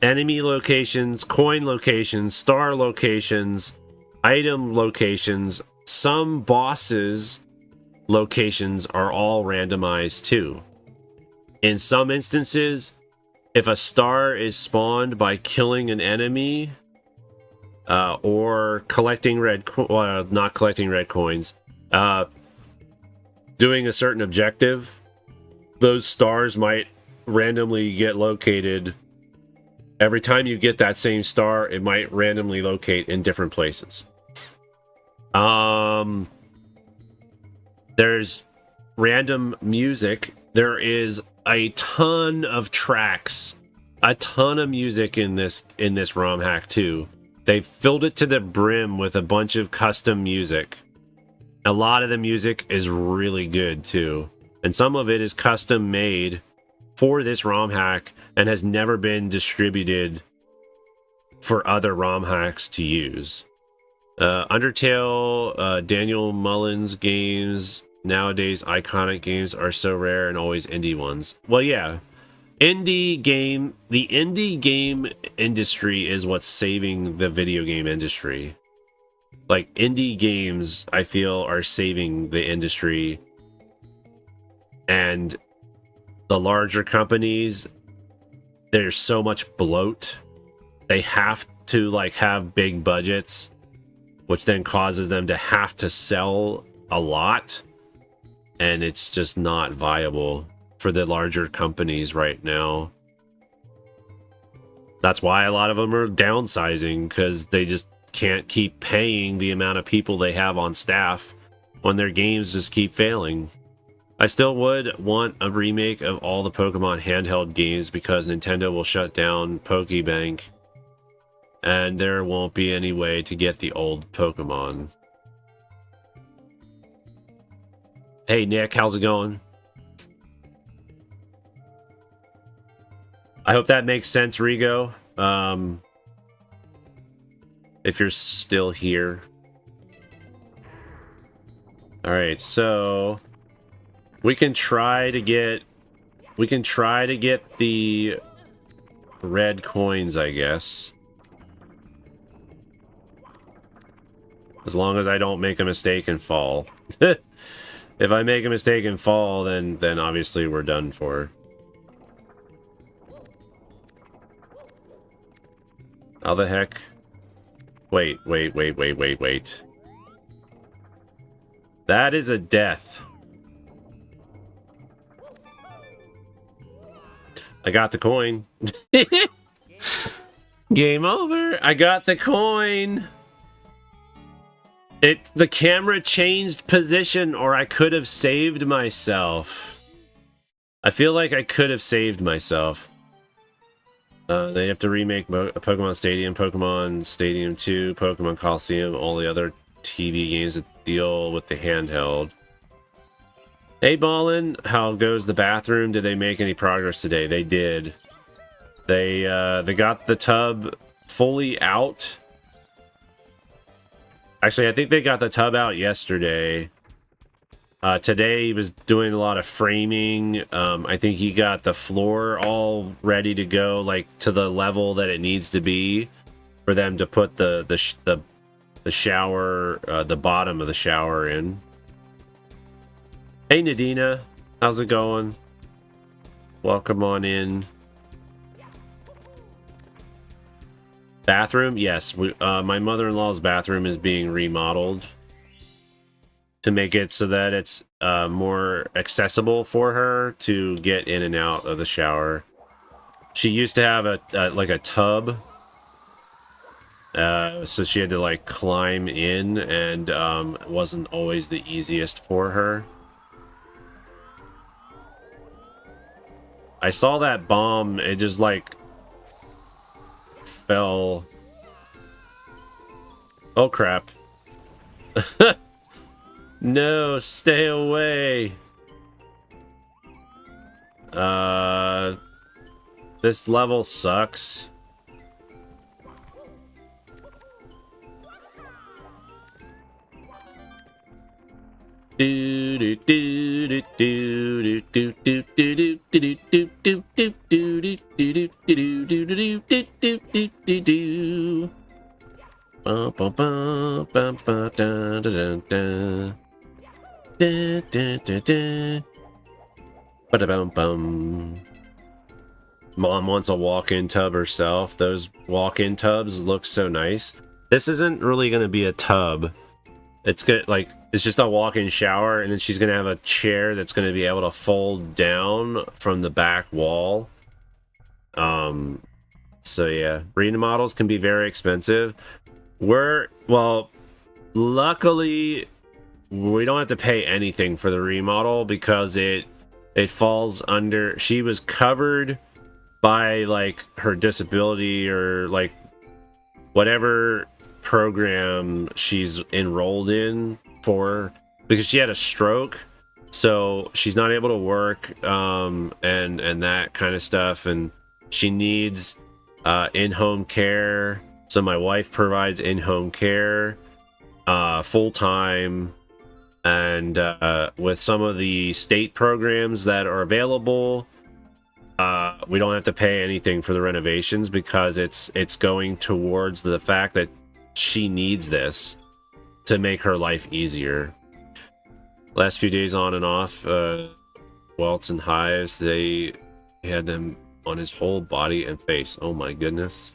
enemy locations, coin locations, star locations, item locations, some bosses locations are all randomized too. In some instances, if a star is spawned by killing an enemy or collecting not collecting red coins, doing a certain objective, those stars might randomly get located. Every time you get that same star, it might randomly locate in different places. There's random music. There is a ton of tracks, a ton of music in this ROM hack too. They filled it to the brim with a bunch of custom music. A lot of the music is really good too, and some of it is custom made for this ROM hack and has never been distributed for other ROM hacks to use. Undertale, Daniel Mullins games. Nowadays, iconic games are so rare and always indie ones. Well, yeah. The indie game industry is what's saving the video game industry. Like, indie games, I feel, are saving the industry. And the larger companies, there's so much bloat. They have to, like, have big budgets, which then causes them to have to sell a lot. And it's just not viable for the larger companies right now. That's why a lot of them are downsizing, because they just can't keep paying the amount of people they have on staff when their games just keep failing. I still would want a remake of all the Pokemon handheld games, because Nintendo will shut down Pokebank and there won't be any way to get the old Pokemon. Hey Nick, how's it going? I hope that makes sense, Rigo. If you're still here. Alright, so we can try to get the red coins, I guess. As long as I don't make a mistake and fall. If I make a mistake and fall, then obviously we're done for. How the heck? Wait. That is a death. I got the coin. Game over. I got the coin. The camera changed position, or I could have saved myself. I feel like I could have saved myself. They have to remake Pokemon Stadium, Pokemon Stadium 2, Pokemon Coliseum, all the other TV games that deal with the handheld. Hey Ballin, how goes the bathroom? Did they make any progress today? They did. They got the tub fully out. Actually, I think they got the tub out yesterday. Today he was doing a lot of framing. I think he got the floor all ready to go, like to the level that it needs to be for them to put the shower, the bottom of the shower in. Hey Nadina, how's it going? Welcome on in. Bathroom? Yes, my mother-in-law's bathroom is being remodeled to make it so that it's more accessible for her to get in and out of the shower. She used to have like a tub, so she had to like climb in, and it wasn't always the easiest for her. I saw that bomb, it just like fell. Oh crap. No, stay away. This level sucks. Mom wants a walk-in tub herself. Those walk-in tubs look so nice. This isn't really going to be a tub. It's good, like, it's just a walk-in shower, and then she's going to have a chair that's going to be able to fold down from the back wall. So yeah, remodels can be very expensive. Well, luckily, we don't have to pay anything for the remodel because it falls under, she was covered by like her disability or like whatever program she's enrolled in for, because she had a stroke, so she's not able to work and that kind of stuff, and she needs in-home care. So my wife provides in-home care full-time, and with some of the state programs that are available, we don't have to pay anything for the renovations because it's going towards the fact that she needs this to make her life easier. Last few days on and off, welts and hives, they had them on his whole body and face. Oh my goodness.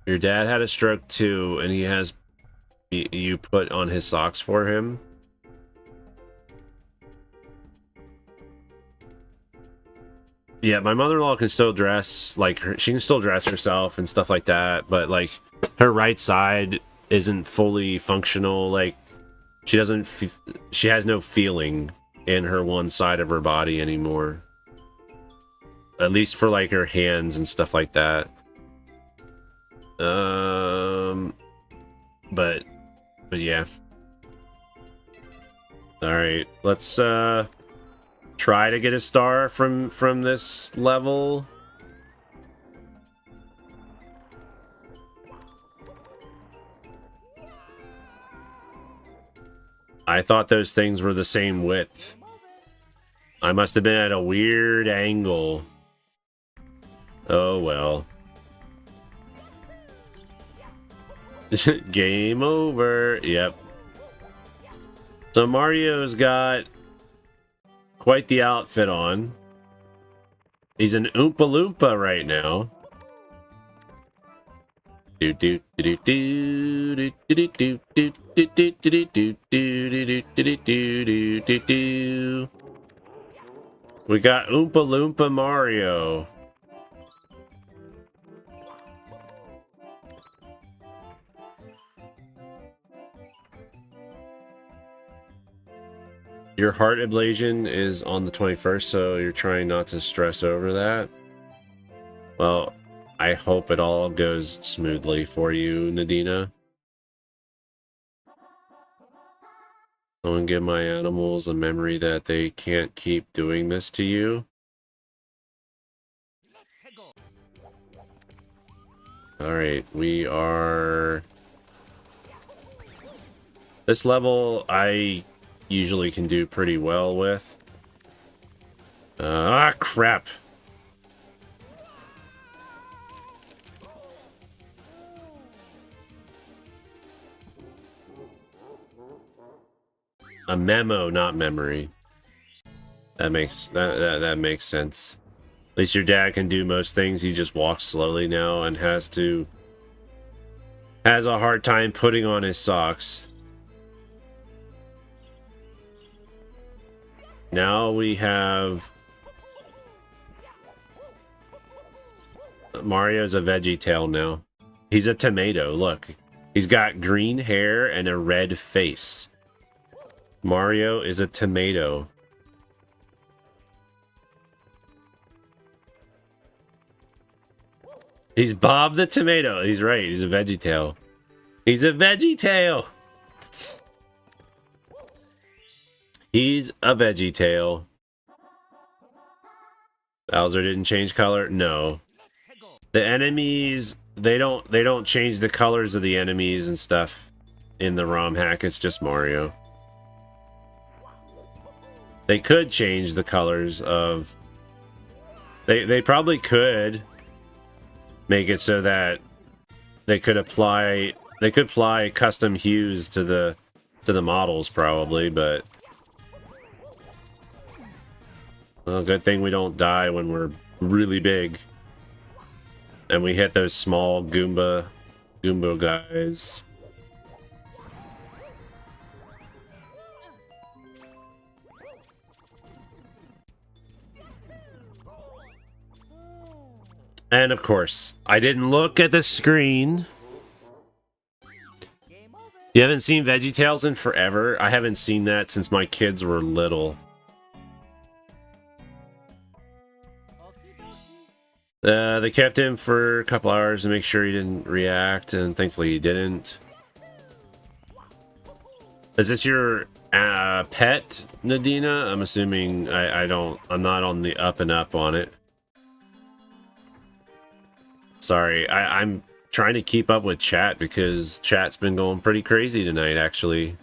Your dad had a stroke too, and he has you put on his socks for him. Yeah, my mother-in-law can still dress, like, she can still dress herself and stuff like that, but like her right side isn't fully functional. Like, she doesn't she has no feeling in her one side of her body anymore, at least for like her hands and stuff like that. But yeah. All right, let's try to get a star from this level. I thought those things were the same width. I must have been at a weird angle. Oh well. Game over. Yep. So Mario's got quite the outfit on. He's an Oompa Loompa right now. We got Oompa Loompa Mario. Your heart ablation is on the 21st, so you're trying not to stress over that. Well, I hope it all goes smoothly for you, Nadina. I want to give my animals a memory that they can't keep doing this to you. Alright, we are... This level, I usually can do pretty well with. Crap! A memo, not memory. That makes that makes sense. At least your dad can do most things. He just walks slowly now and has a hard time putting on his socks. Now we have Mario's a veggie tail now. He's a tomato. Look, he's got green hair and a red face. Mario is a tomato. He's Bob the Tomato. He's right. He's a veggie tail. He's a veggie tail. He's a veggie tail. Bowser didn't change color? No. The enemies, they don't change the colors of the enemies and stuff in the ROM hack. It's just Mario. They could change the colors of... They probably could make it so that they could apply custom hues to the models probably, but well, good thing we don't die when we're really big and we hit those small Goomba guys. And of course, I didn't look at the screen. You haven't seen VeggieTales in forever? I haven't seen that since my kids were little. They kept him for a couple hours to make sure he didn't react, and thankfully he didn't. Is this your pet, Nadina? I'm assuming I'm not on the up and up on it. Sorry, I'm trying to keep up with chat because chat's been going pretty crazy tonight, actually.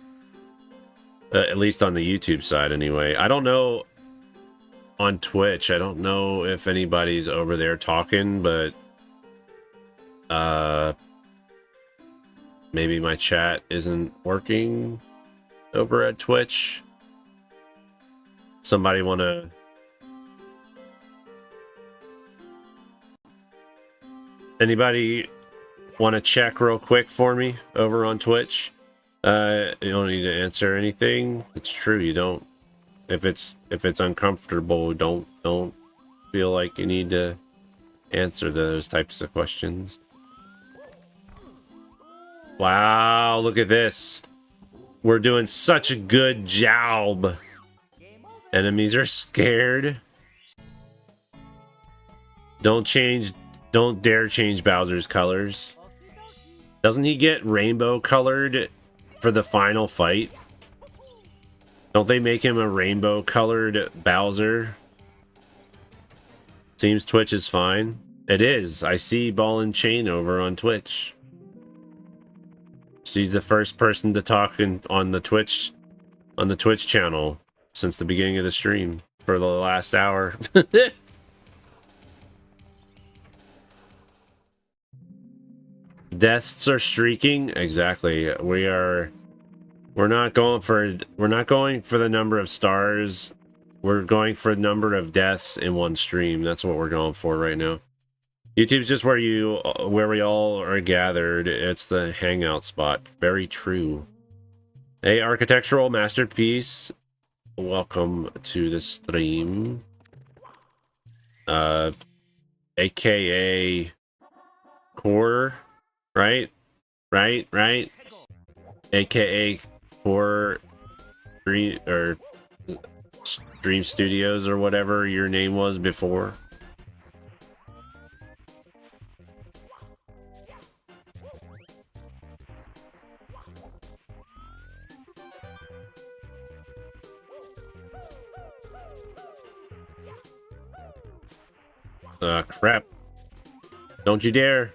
At least on the YouTube side, anyway. I don't know on Twitch. I don't know if anybody's over there talking, but maybe my chat isn't working over at Twitch. Somebody want to... Anybody want to check real quick for me over on Twitch? You don't need to answer anything. It's true, you don't. If it's uncomfortable, don't feel like you need to answer those types of questions. Wow, look at this. We're doing such a good job. Enemies are scared. Don't dare change Bowser's colors. Doesn't he get rainbow colored for the final fight? Don't they make him a rainbow colored Bowser? Seems Twitch is fine. It is. I see Ball and Chain over on Twitch. She's the first person to talk on the Twitch channel since the beginning of the stream for the last hour. Deaths are streaking. Exactly. We're not going for the number of stars. We're going for the number of deaths in one stream. That's what we're going for right now. YouTube's just where we all are gathered. It's the hangout spot. Very true. Hey, architectural masterpiece. Welcome to the stream. AKA Core. Right? AKA Core Dream Studios or whatever your name was before. Crap. Don't you dare.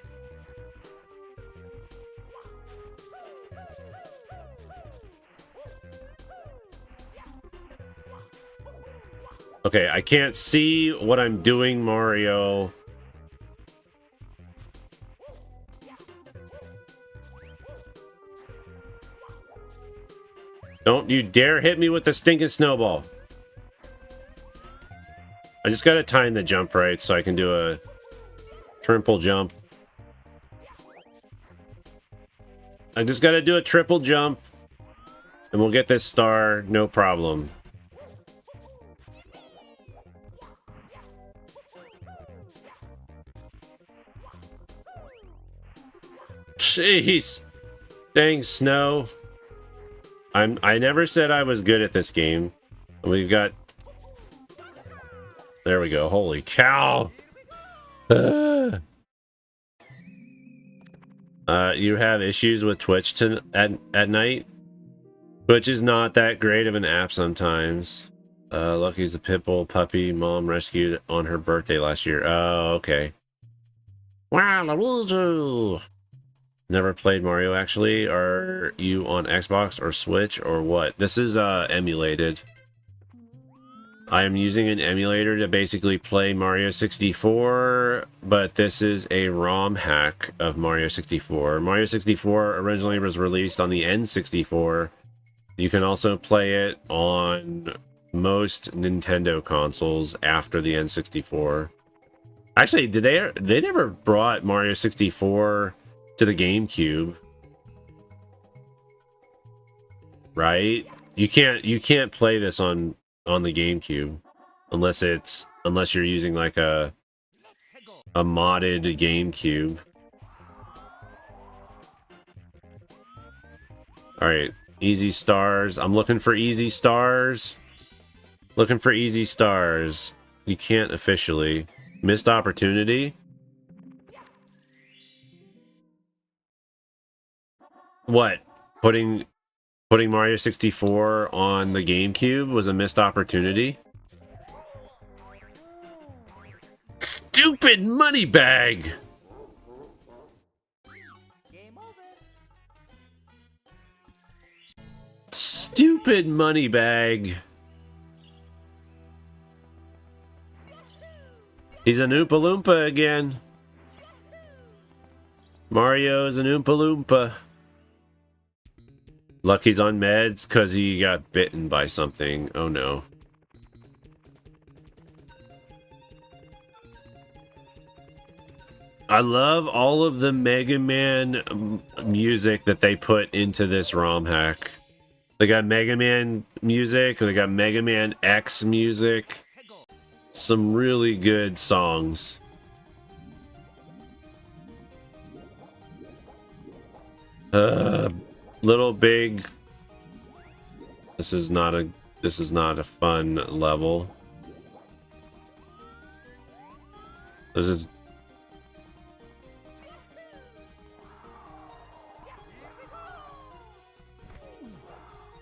Okay, I can't see what I'm doing, Mario. Don't you dare hit me with the stinking snowball. I just gotta time the jump right so I can do a triple jump. I just gotta do a triple jump and we'll get this star, no problem. Jeez. Dang, Snow. I never said I was good at this game. We've got... There we go. Holy cow. You have issues with Twitch at night? Twitch is not that great of an app sometimes. Lucky's a pit bull puppy mom rescued on her birthday last year. Oh, okay. Waluigi! Never played Mario, actually. Are you on Xbox or Switch or what? This is emulated. I am using an emulator to basically play Mario 64, but this is a ROM hack of Mario 64. Mario 64 originally was released on the N64. You can also play it on most Nintendo consoles after the N64. Actually, they never brought Mario 64 to the GameCube. Right? You can't play this on the GameCube unless you're using like a modded GameCube. All right, easy stars. I'm looking for easy stars. Looking for easy stars. You can't officially. Missed opportunity. What? Putting Mario 64 on the GameCube was a missed opportunity? Stupid money bag! Stupid money bag. He's an Oompa Loompa again. Mario's an Oompa Loompa. Lucky's on meds because he got bitten by something. Oh no. I love all of the Mega Man music that they put into this ROM hack. They got Mega Man music, they got Mega Man X music. Some really good songs. Little Big. This is not a fun level. This is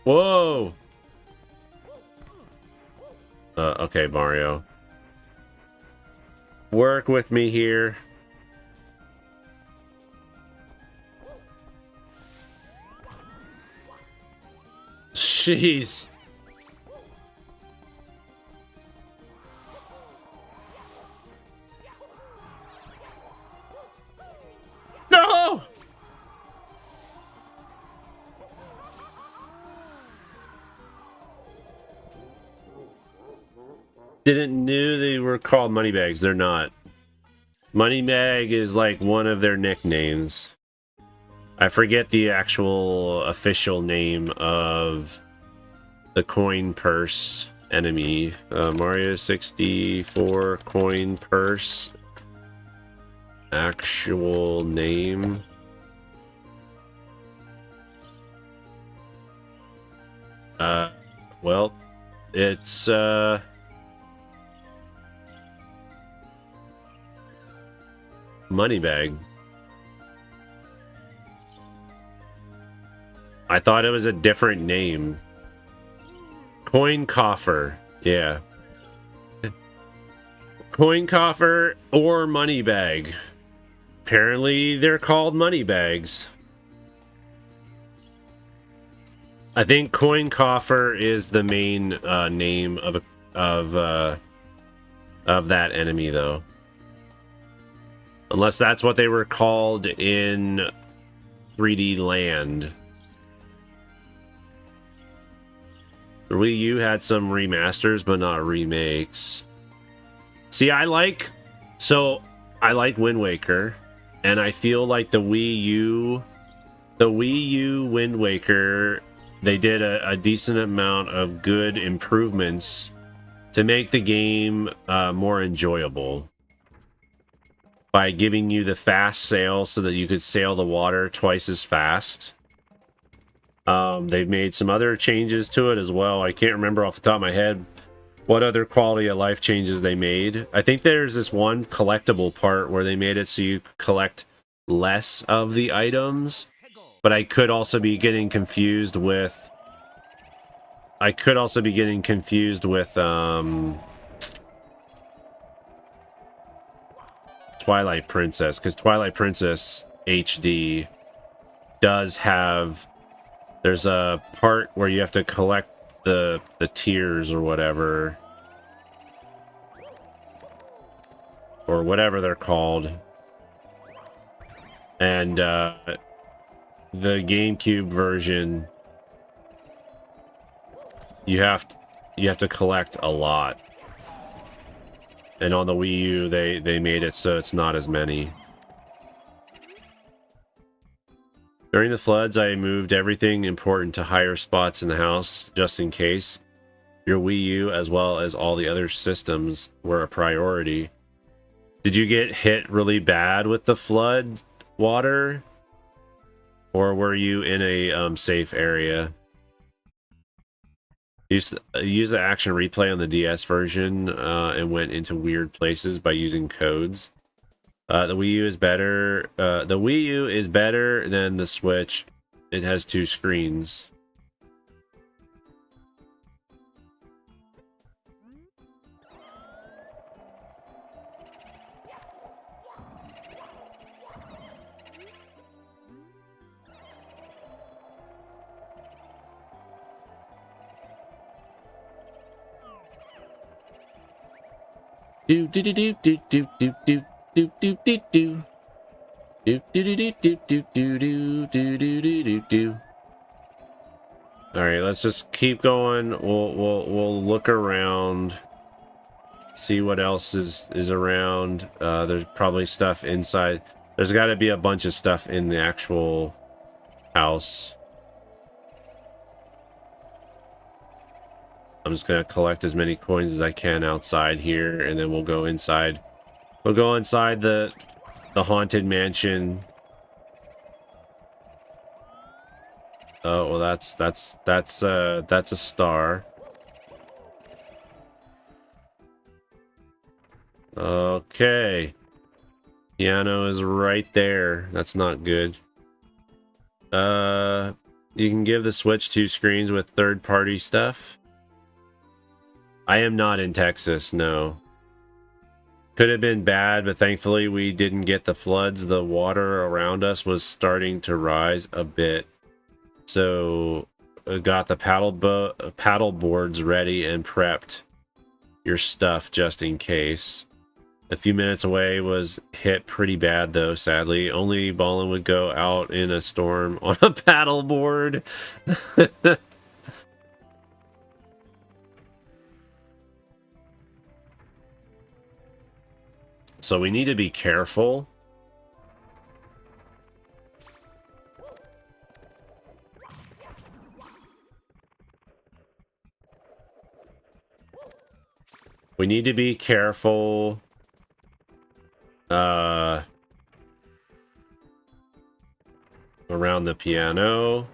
Whoa! Okay, Mario. Work with me here. Jeez. No! Didn't knew they were called moneybags. They're not. Moneybag is like one of their nicknames. I forget the actual official name of the coin purse enemy. Mario 64 coin purse. Actual name. Well, it's Moneybag. I thought it was a different name. Coin coffer. Yeah. Coin coffer or money bag. Apparently they're called money bags. I think coin coffer is the main name of that enemy though. Unless that's what they were called in 3D Land. The Wii U had some remasters, but not remakes. See, I like Wind Waker, and I feel like the Wii U Wind Waker, they did a decent amount of good improvements to make the game more enjoyable. By giving you the fast sail so that you could sail the water twice as fast. They've made some other changes to it as well. I can't remember off the top of my head what other quality of life changes they made. I think there's this one collectible part where they made it so you collect less of the items. But I could also be getting confused with... Twilight Princess, because Twilight Princess HD does have, there's a part where you have to collect the tears or whatever, or whatever they're called, and the GameCube version, you have to collect a lot, and on the Wii U they made it so it's not as many. During the floods, I moved everything important to higher spots in the house, just in case. Your Wii U, as well as all the other systems, were a priority. Did you get hit really bad with the flood water? Or were you in a safe area? Use the action replay on the DS version and went into weird places by using codes. The Wii U is better. The Wii U is better than the Switch. It has 2 screens. Do do do do do do do do do do do do. Do do do do do do do do do do do do. All right, let's just keep going. We'll look around, see what else is around. There's probably stuff inside. There's got to be a bunch of stuff in the actual house. I'm just gonna collect as many coins as I can outside here, and then we'll go inside. We'll go inside the haunted mansion. Oh, well, that's a star. Okay. Piano is right there. That's not good. You can give the Switch 2 screens with third-party stuff. I am not in Texas, no. Could have been bad, but thankfully we didn't get the floods. The water around us was starting to rise a bit. So got the paddle boards ready and prepped your stuff just in case. A few minutes away was hit pretty bad though, sadly. Only Ballin would go out in a storm on a paddle board. So we need to be careful. We need to be careful. Around the piano.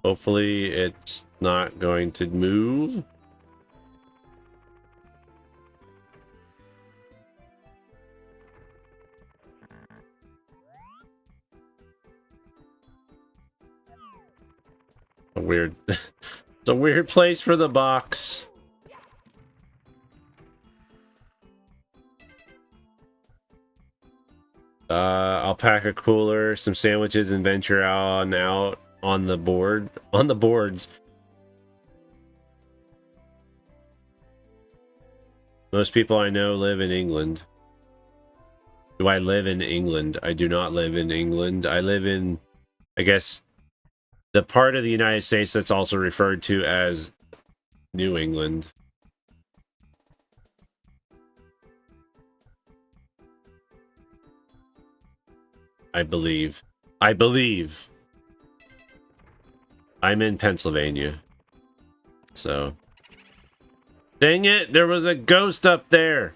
Hopefully it's not going to move. A weird it's a weird place for the box. I'll pack a cooler, some sandwiches, and venture out on the boards. Most people I know live in England. Do I live in England? I do not live in England. I live in, I guess, the part of the United States that's also referred to as New England. I believe. I'm in Pennsylvania. So. Dang it, there was a ghost up there.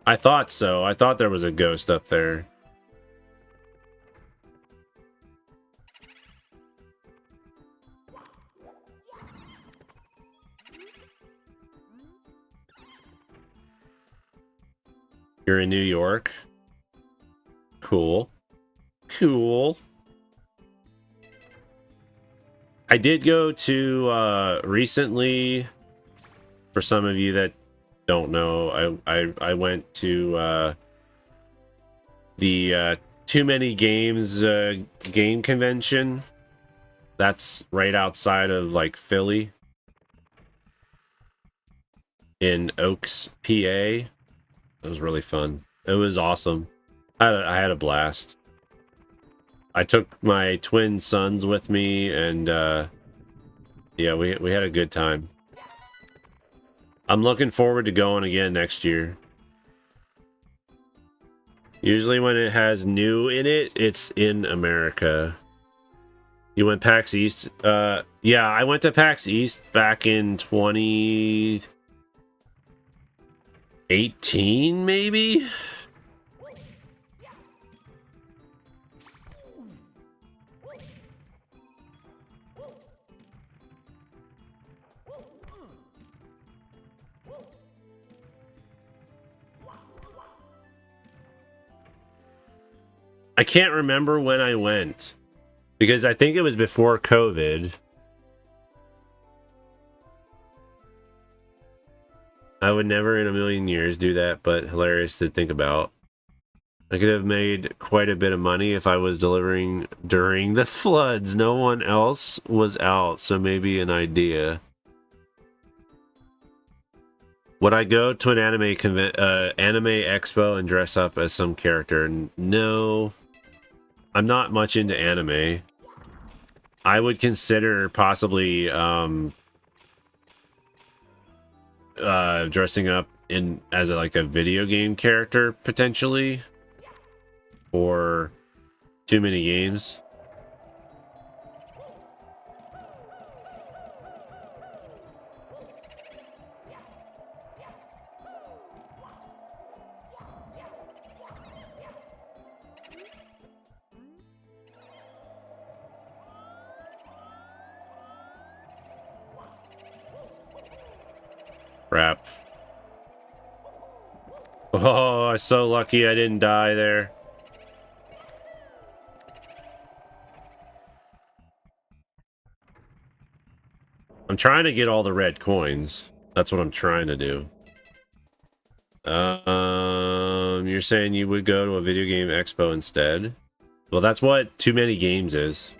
I thought so. I thought there was a ghost up there. You're in New York? Cool. cool. I did go to recently. For some of you that don't know, I went to the Too Many Games game convention. That's right outside of like Philly, in Oaks, PA. It was really fun. It was awesome. I had a blast. I took my twin sons with me, and yeah, we had a good time. I'm looking forward to going again next year. Usually when it has new in it, it's in America. You went PAX East? Yeah, I went to PAX East back in 2018, maybe? I can't remember when I went, because I think it was before COVID. I would never in a million years do that, but hilarious to think about. I could have made quite a bit of money if I was delivering during the floods. No one else was out, so maybe an idea. Would I go to an anime expo and dress up as some character? No. I'm not much into anime. I would consider possibly dressing up as like a video game character potentially, or Too Many Games. Crap. Oh, I'm so lucky I didn't die there. I'm trying to get all the red coins. That's what I'm trying to do. You're saying you would go to a video game expo instead? Well, that's what Too Many Games is.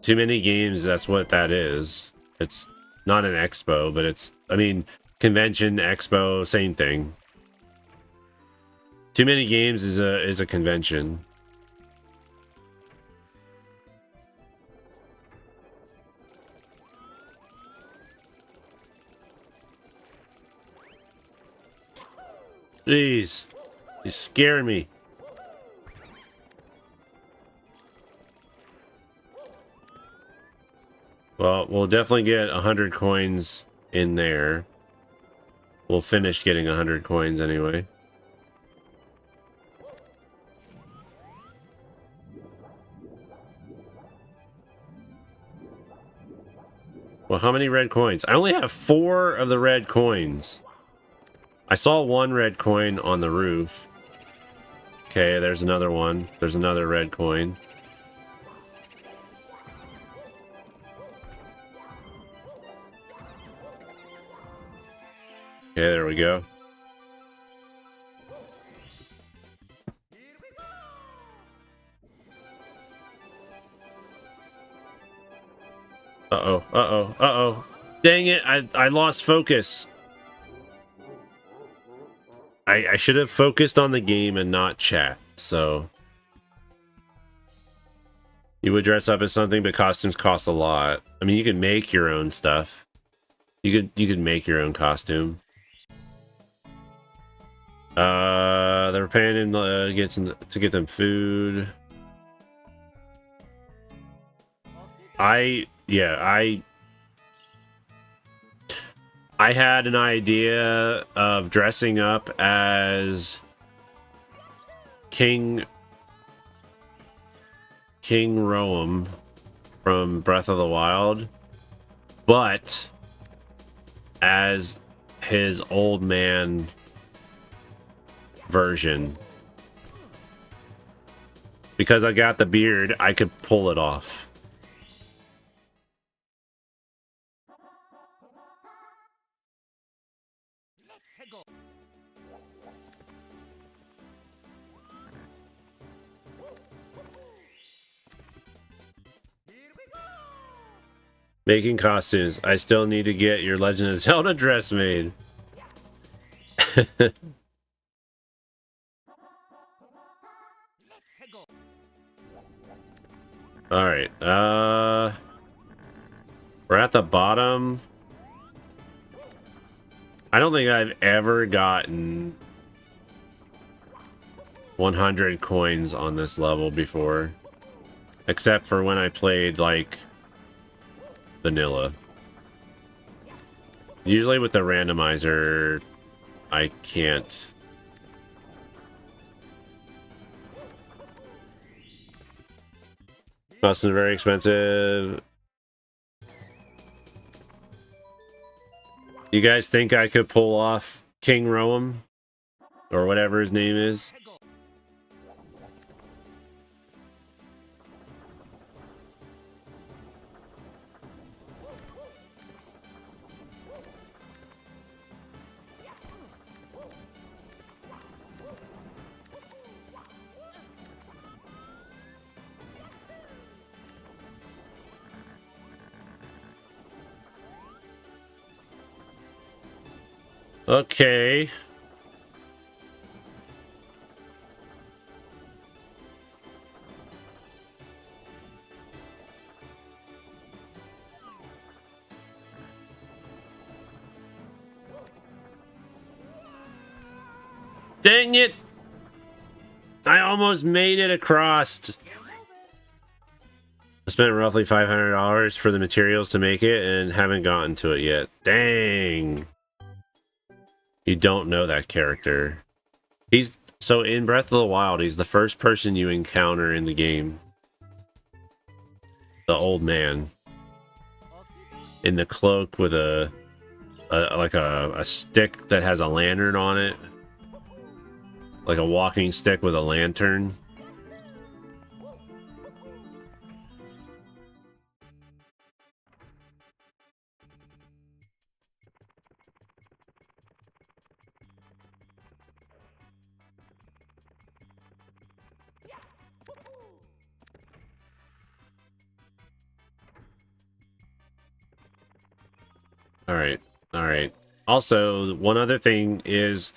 Too Many Games, that's what that is. It's not an expo, but it's, I mean, convention, expo, same thing. Too Many Games is a convention. Jeez, you scared me. Well, we'll definitely get 100 coins in there. We'll finish getting 100 coins anyway. Well, how many red coins? I only have 4 of the red coins. I saw 1 red coin on the roof. Okay, there's another one. There's another red coin. Okay, there we go. Uh-oh, uh-oh, uh-oh. Dang it, I lost focus. I should have focused on the game and not chat, so... You would dress up as something, but costumes cost a lot. I mean, you could make your own stuff. You could make your own costume. They were paying him to get them food. I had an idea of dressing up as King ROM from Breath of the Wild, but as his old man version. Because I got the beard, I could pull it off. Making costumes. I still need to get your Legend of Zelda dress made. Alright, we're at the bottom. I don't think I've ever gotten 100 coins on this level before. Except for when I played, like, vanilla. Usually with the randomizer, I can't. Costumes are very expensive. You guys think I could pull off King ROM? Or whatever his name is? Okay. Dang it! I almost made it across. I spent roughly $500 for the materials to make it and haven't gotten to it yet. Dang. You don't know that character. So in Breath of the Wild, he's the first person you encounter in the game. The old man. In the cloak with a stick that has a lantern on it. Like a walking stick with a lantern. Alright. Also, one other thing is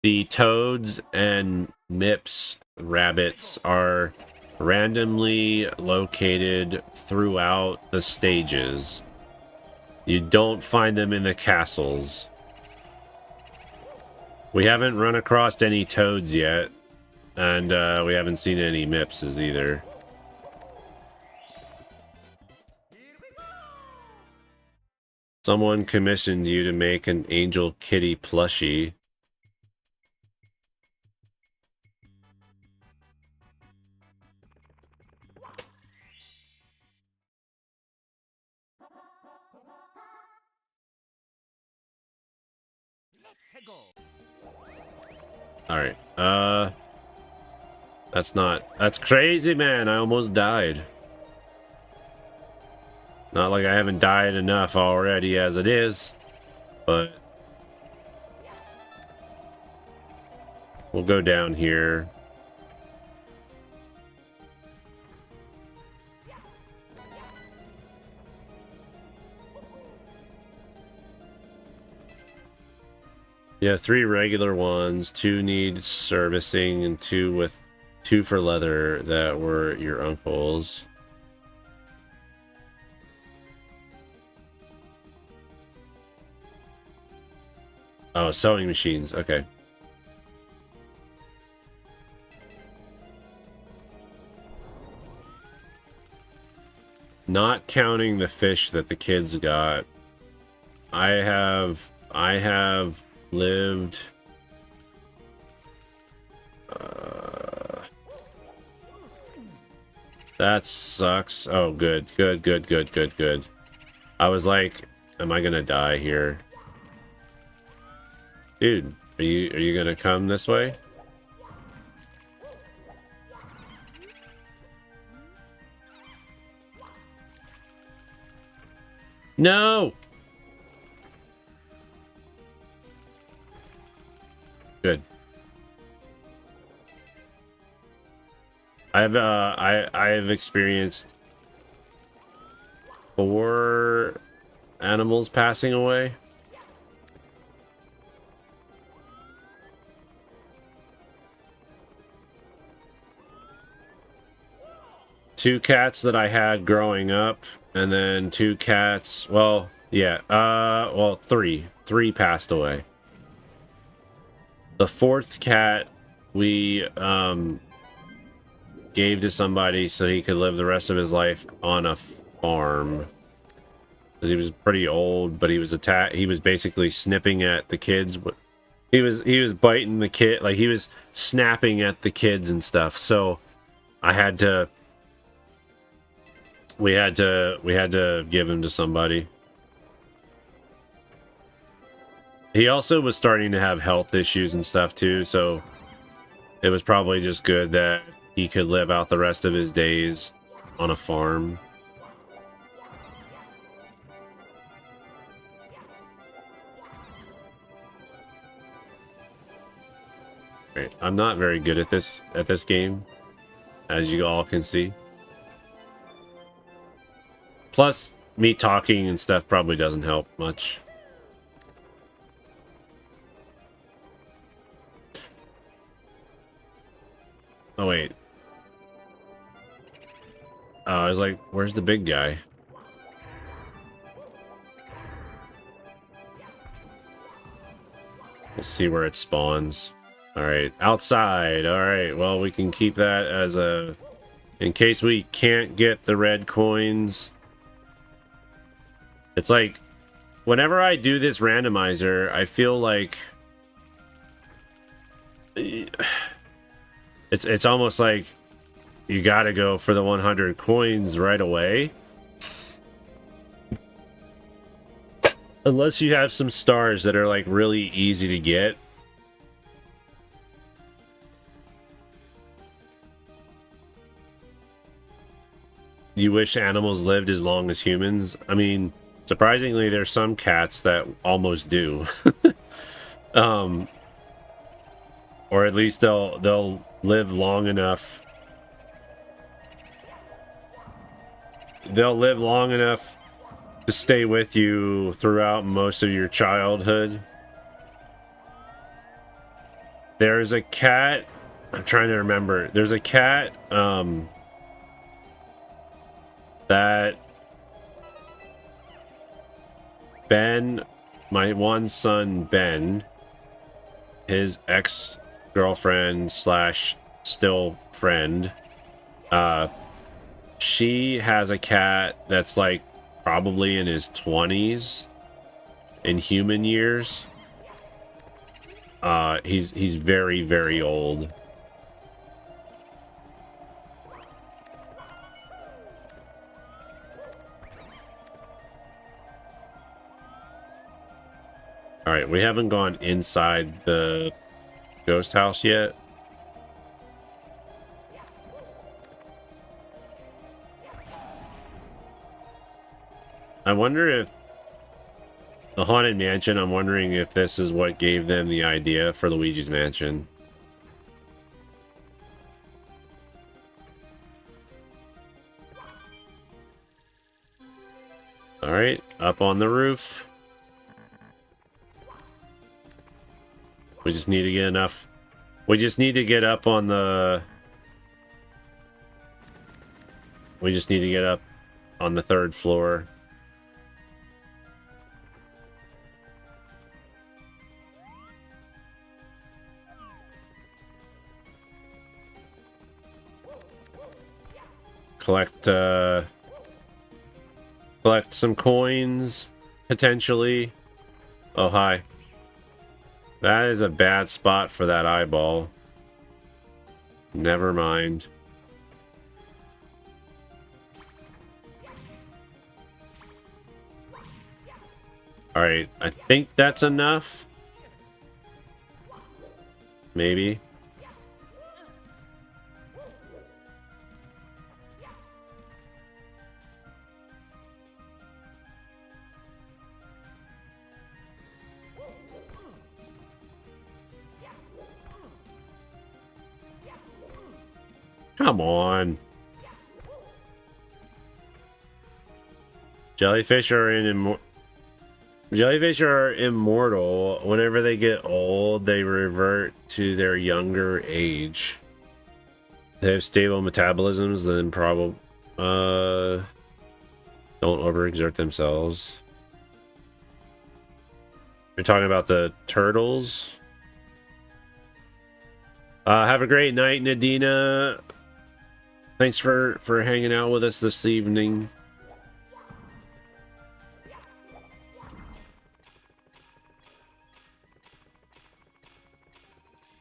the toads and mips rabbits are randomly located throughout the stages. You don't find them in the castles. We haven't run across any toads yet, and we haven't seen any mipses either. Someone commissioned you to make an Angel Kitty plushie. Alright, that's crazy, man. I almost died. Not like I haven't died enough already as it is, but we'll go down here. Yeah, 3 regular ones, 2 need servicing, and 2 for leather that were your uncle's. Oh, sewing machines, okay. Not counting the fish that the kids got, I have lived that sucks. Oh, good. I was like, am I gonna die here? Dude, are you gonna come this way? No! Good. I've experienced 4 animals passing away. Two cats that I had growing up, and then 2 cats. Well, yeah. Well, 3. 3 passed away. The 4th cat we gave to somebody so he could live the rest of his life on a farm. Because he was pretty old, but he was he was basically snipping at the kids. He was biting the kid, like he was snapping at the kids and stuff. So I had to we had to give him to somebody. He also was starting to have health issues and stuff too, so it was probably just good that he could live out the rest of his days on a farm. Right. I'm not very good at this game, as you all can see. Plus, me talking and stuff probably doesn't help much. Oh, wait. Oh, I was like, where's the big guy? We'll see where it spawns. Alright, outside. Alright, well, we can keep that as a... in case we can't get the red coins. It's like, whenever I do this randomizer, I feel like... It's almost like you gotta go for the 100 coins right away. Unless you have some stars that are like really easy to get. You wish animals lived as long as humans. I mean, surprisingly, there's some cats that almost do. Or at least they'll live long enough. They'll live long enough to stay with you throughout most of your childhood. There's a cat, I'm trying to remember. There's a cat that Ben, my one son Ben, his ex-girlfriend slash still friend, she has a cat that's like probably in his 20s in human years. He's very, very old. All right, we haven't gone inside the ghost house yet. I wonder if the Haunted Mansion, I'm wondering if this is what gave them the idea for Luigi's Mansion. All right, up on the roof. We just need to get enough. We just need to get up on the... We just need to get up on the 3rd floor. Collect some coins, potentially. Oh, hi. That is a bad spot for that eyeball. Never mind. Alright, I think that's enough. Maybe. Come on. Jellyfish are immortal. Whenever they get old, they revert to their younger age. They have stable metabolisms, then probably don't overexert themselves. You're talking about the turtles? Have a great night, Nadina. Thanks for hanging out with us this evening.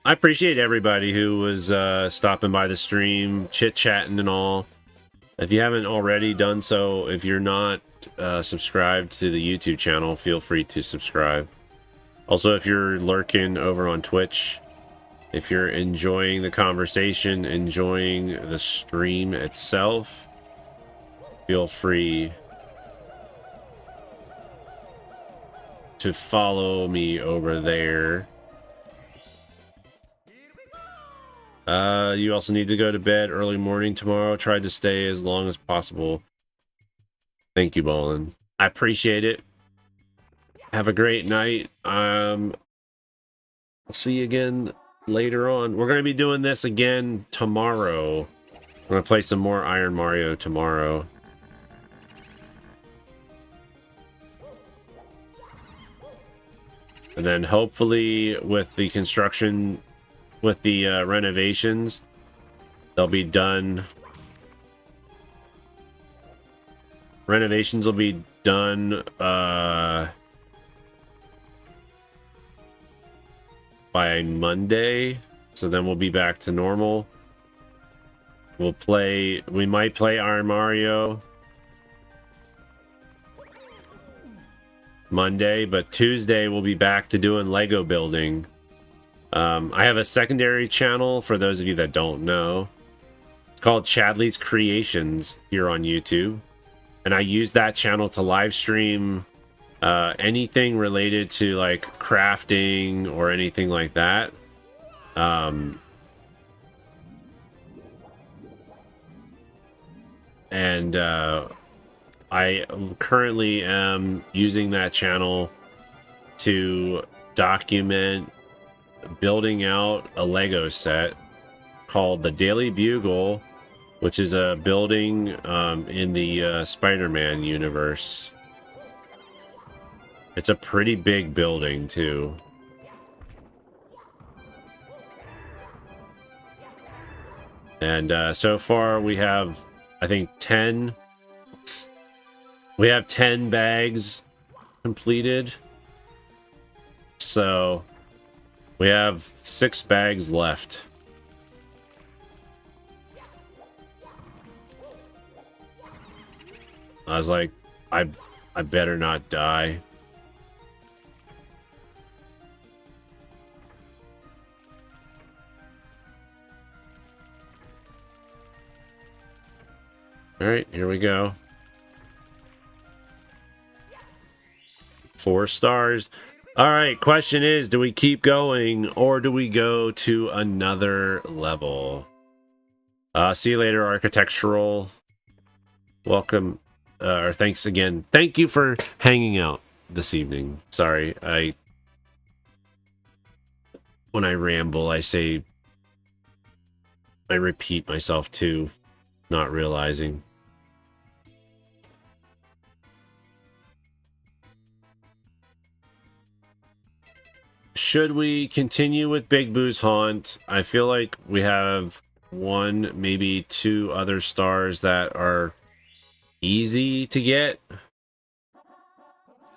I appreciate everybody who was stopping by the stream, chit-chatting and all. If you haven't already done so, if you're not subscribed to the YouTube channel, feel free to subscribe. Also, if you're lurking over on Twitch, if you're enjoying the conversation, enjoying the stream itself, feel free to follow me over there. You also need to go to bed early morning tomorrow. Try to stay as long as possible. Thank you, Ballin. I appreciate it. Have a great night. I'll see you again later on. We're going to be doing this again tomorrow. I'm going to play some more Iron Mario tomorrow. And then hopefully with the construction, with the renovations, they'll be done. Renovations will be done by Monday, so then we'll be back to normal. We might play Iron Mario Monday, but Tuesday we'll be back to doing Lego building. I have a secondary channel for those of you that don't know. It's called Chadley's Creations here on YouTube, and I use that channel to live stream anything related to like crafting or anything like that. And I currently am using that channel to document building out a Lego set called the Daily Bugle, which is a building in the Spider-Man universe. It's a pretty big building too. And so far we have, I think, 10. We have 10 bags completed. So we have 6 bags left. I was like, I better not die. All right, here we go. 4 stars. All right, question is, do we keep going or do we go to another level? See you later, Architectural. Welcome, or thanks again. Thank you for hanging out this evening. Sorry, when I ramble, I repeat myself too, not realizing. Should we continue with Big Boo's Haunt? I feel like we have 1, maybe 2 other stars that are easy to get.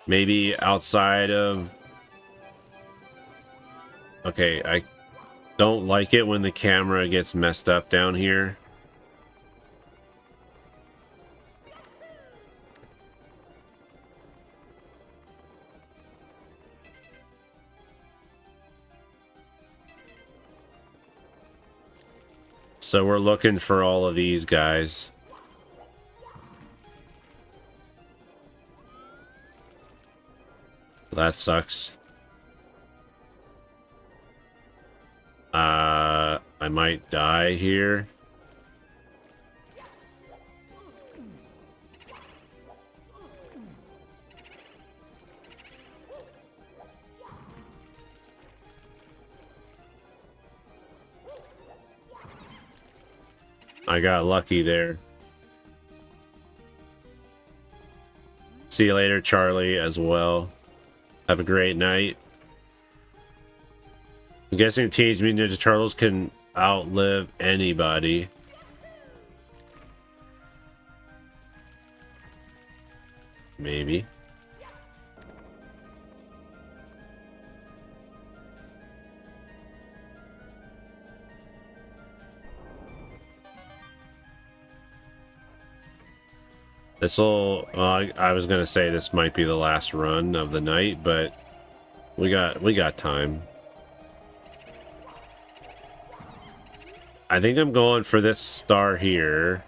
Maybe outside of... Okay, I don't like it when the camera gets messed up down here. So we're looking for all of these guys. That sucks. I might die here. I got lucky there. See you later, Charlie, as well. Have a great night. I'm guessing Teenage Mutant Ninja Turtles can outlive anybody. Maybe. This'll, I was gonna say this might be the last run of the night, but we got time. I think I'm going for this star here,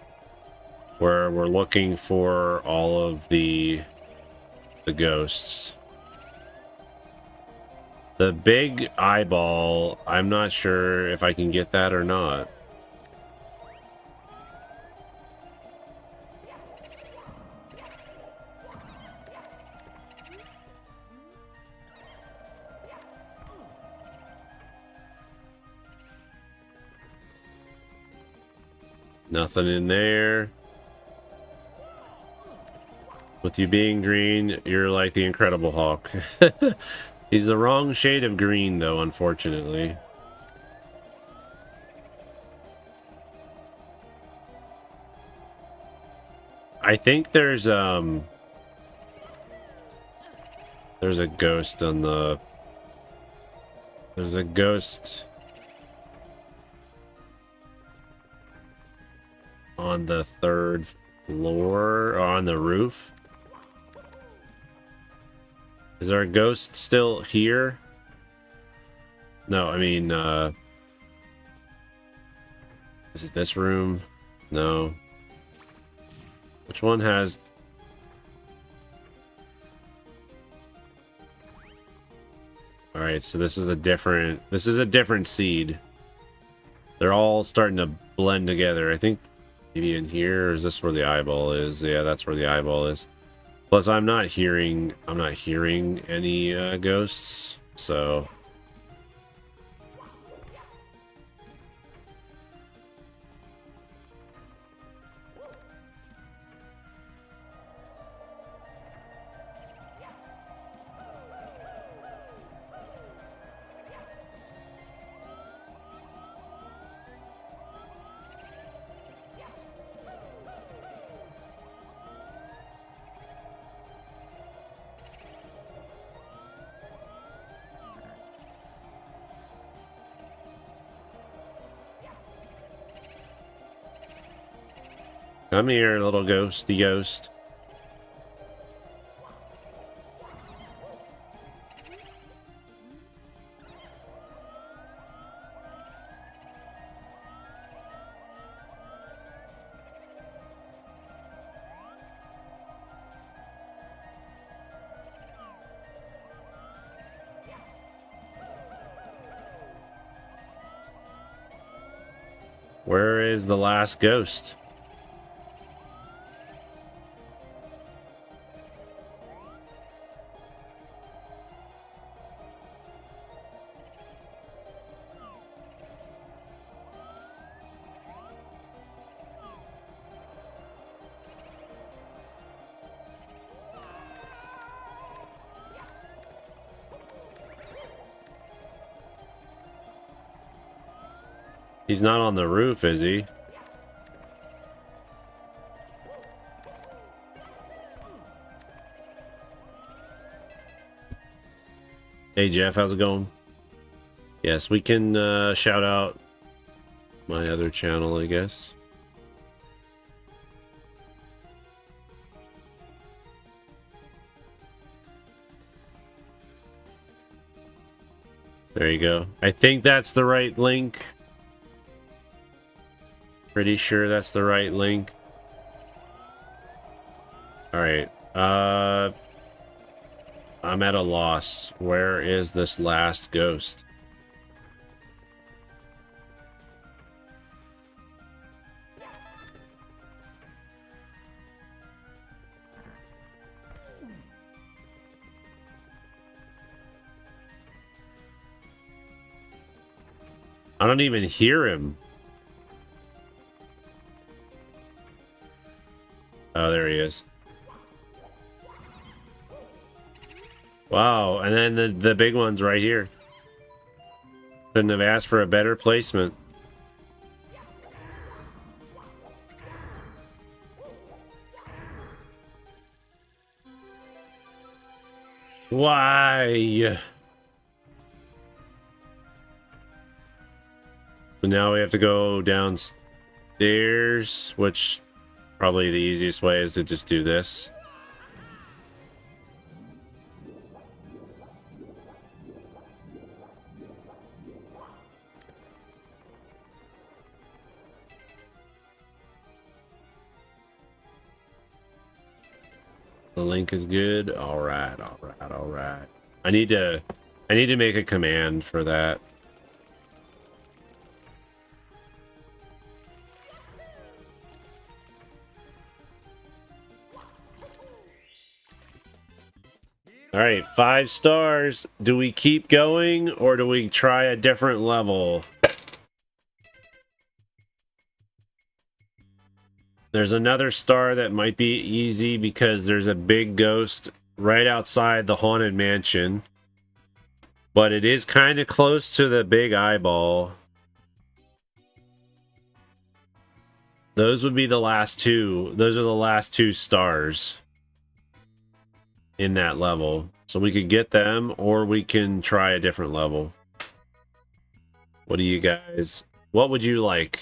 where we're looking for all of the ghosts. The big eyeball, I'm not sure if I can get that or not. Nothing in there. With you being green, you're like the Incredible Hulk. He's the wrong shade of green, though, unfortunately. I think there's a ghost on the... There's a ghost on the 3rd floor, or on the roof. Is there a ghost still here? No, I mean, is it this room? No. Which one has... Alright, so this is a different seed. They're all starting to blend together. I think maybe in here, or is this where the eyeball is? Yeah, that's where the eyeball is. Plus, I'm not hearing any ghosts, so... Come here, little ghosty ghost. Where is the last ghost? He's not on the roof, is he? Hey Jeff, how's it going? Yes, we can shout out my other channel, I guess. There you go. I think that's the right link. Pretty sure that's the right link. Alright. I'm at a loss. Where is this last ghost? I don't even hear him. Oh, there he is. Wow, and then the big one's right here. Couldn't have asked for a better placement. Why? So now we have to go downstairs, which probably the easiest way is to just do this. The link is good. All right, all right, all right. I need to make a command for that. All right, 5 stars. Do we keep going or do we try a different level? There's another star that might be easy because there's a big ghost right outside the haunted mansion. But it is kind of close to the big eyeball. Those would be the last two. Those are the last 2 stars in that level. So we could get them or we can try a different level. What do you guys... What would you like?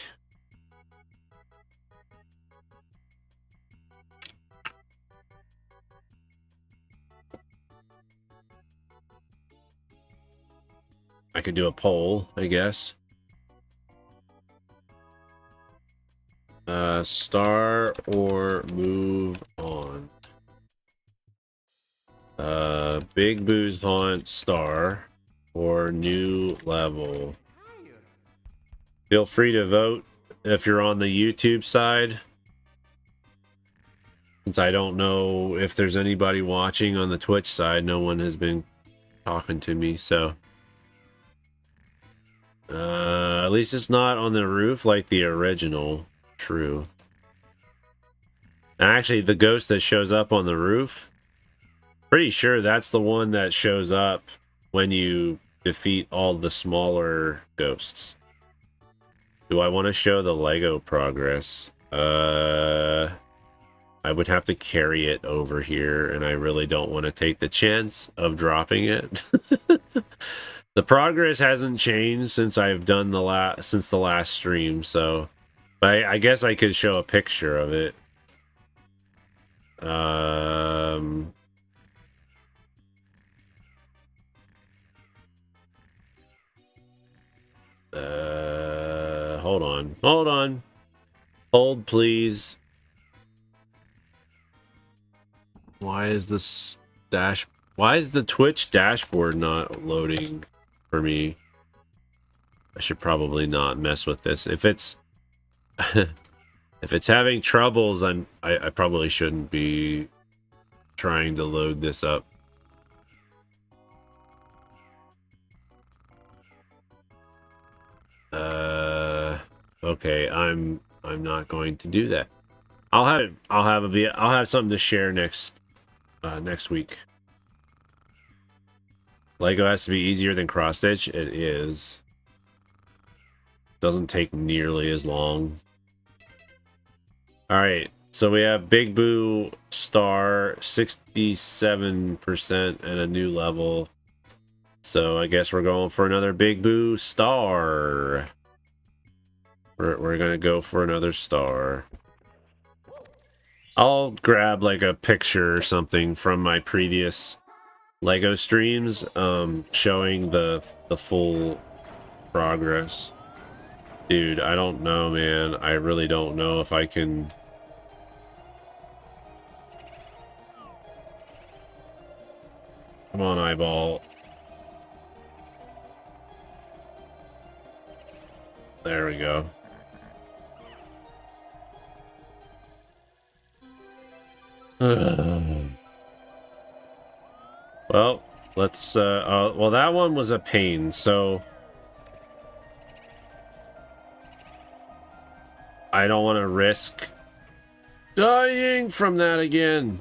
I could do a poll, I guess. Star or move on. Big Boo's Haunt star or new level. Feel free to vote if you're on the YouTube side. Since I don't know if there's anybody watching on the Twitch side, no one has been talking to me, so... at least it's not on the roof like the original. True. Actually, the ghost that shows up on the roof, pretty sure that's the one that shows up when you defeat all the smaller ghosts. Do I want to show the Lego progress? I would have to carry it over here, and I really don't want to take the chance of dropping it. The progress hasn't changed since I've done the last stream, so I guess I could show a picture of it. Hold on. Hold, please. Why is the Twitch dashboard not loading for me? I should probably not mess with this. If it's if it's having troubles, I probably shouldn't be trying to load this up. Okay, I'm not going to do that. I'll have something to share next week. Lego has to be easier than cross stitch. It is. Doesn't take nearly as long. All right, so we have Big Boo star 67% and a new level. So I guess we're going for another Big Boo star. We're gonna go for another star. I'll grab like a picture or something from my previous Lego streams, showing the full progress. Dude, I don't know, man. I really don't know if I can. Come on, eyeball. There we go. Well, let's well, that one was a pain, so I don't want to risk Dying from that again.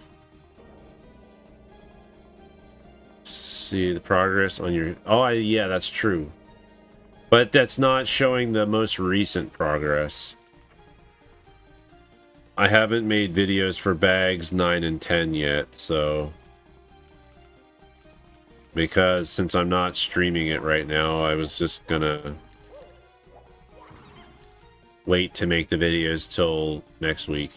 See the progress on your... Oh, yeah, that's true. But that's not showing the most recent progress. I haven't made videos for bags 9 and 10 yet, so... Because since I'm not streaming it right now, I was just gonna wait to make the videos till next week.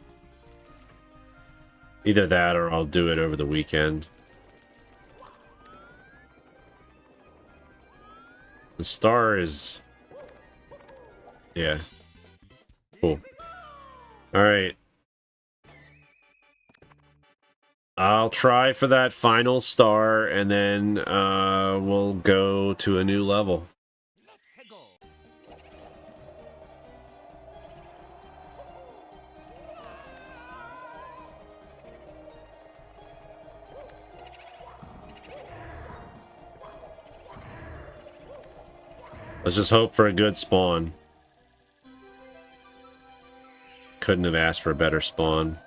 Either that or I'll do it over the weekend. The star is... Yeah. Cool. Alright. I'll try for that final star, and then we'll go to a new level. Let's just hope for a good spawn. Couldn't have asked for a better spawn.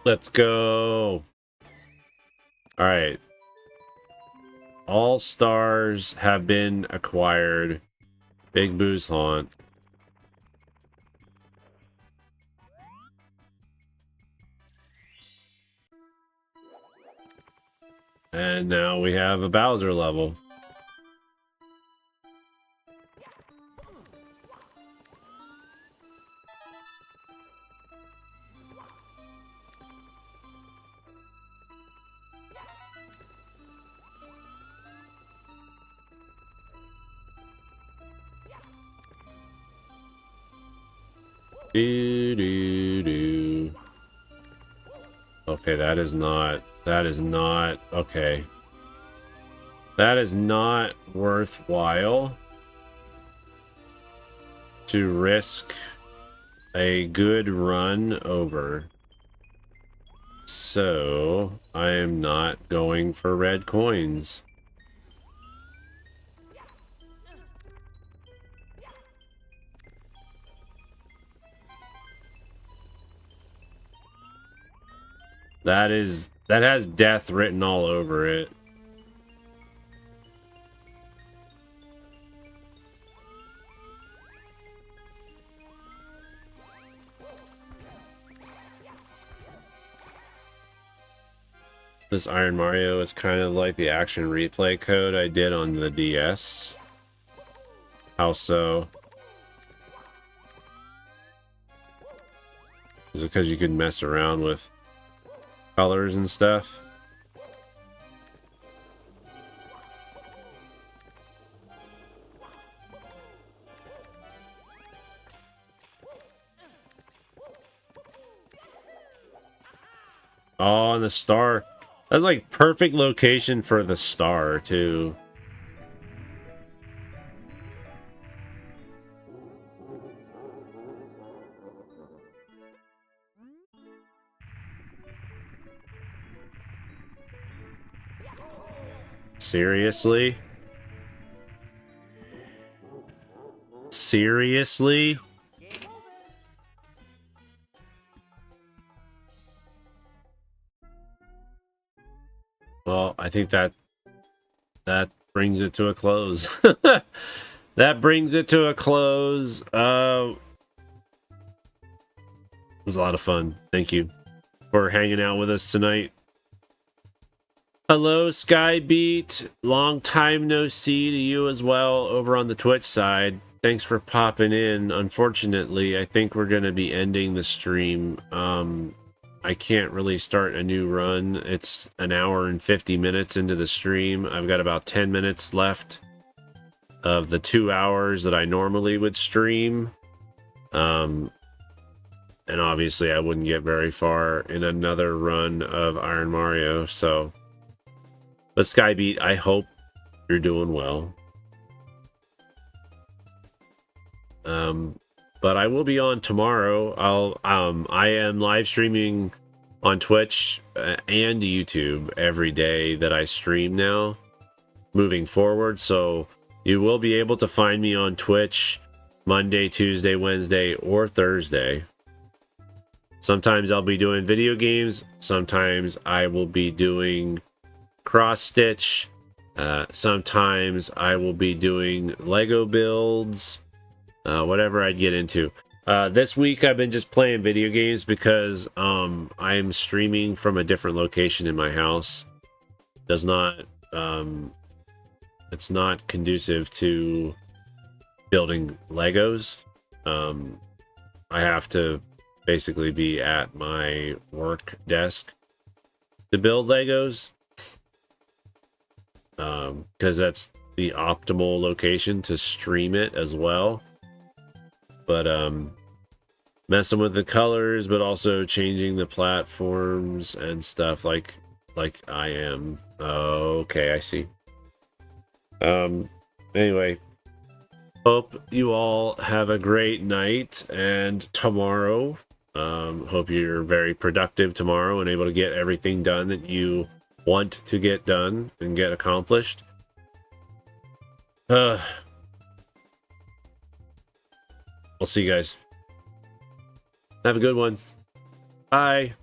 Let's go. Alright. All stars have been acquired. Big Boo's Haunt. And now we have a Bowser level. Okay, that is not, okay. That is not worthwhile to risk a good run over. So, I am not going for red coins. That has death written all over it. This Iron Mario is kind of like the action replay code I did on the DS. How so? Is it because you could mess around with colors and stuff? Oh, and the star. That's like perfect location for the star, too. Seriously? Seriously? Well, I think that brings it to a close. That brings it to a close. It was a lot of fun. Thank you for hanging out with us tonight. Hello, Skybeat. Long time no see to you as well over on the Twitch side. Thanks for popping in. Unfortunately, I think we're going to be ending the stream. I can't really start a new run. It's an hour and 50 minutes into the stream. I've got about 10 minutes left of the 2 hours that I normally would stream. And obviously I wouldn't get very far in another run of Iron Mario, so... But Skybeat, I hope you're doing well. But I will be on tomorrow. I am live streaming on Twitch and YouTube every day that I stream now, moving forward. So You will be able to find me on Twitch Monday, Tuesday, Wednesday, or Thursday. Sometimes I'll be doing video games. Sometimes I will be doing cross stitch. Sometimes I will be doing Lego builds. Whatever I'd get into. This week I've been just playing video games because I'm streaming from a different location in my house. Does not it's not conducive to building Legos. I have to basically be at my work desk to build Legos, because that's the optimal location to stream it as well. But messing with the colors, but also changing the platforms and stuff like I am. Okay, I see. Anyway, hope you all have a great night and tomorrow. Hope you're very productive tomorrow and able to get everything done that you want to get done and get accomplished. I'll see you guys. Have a good one. Bye.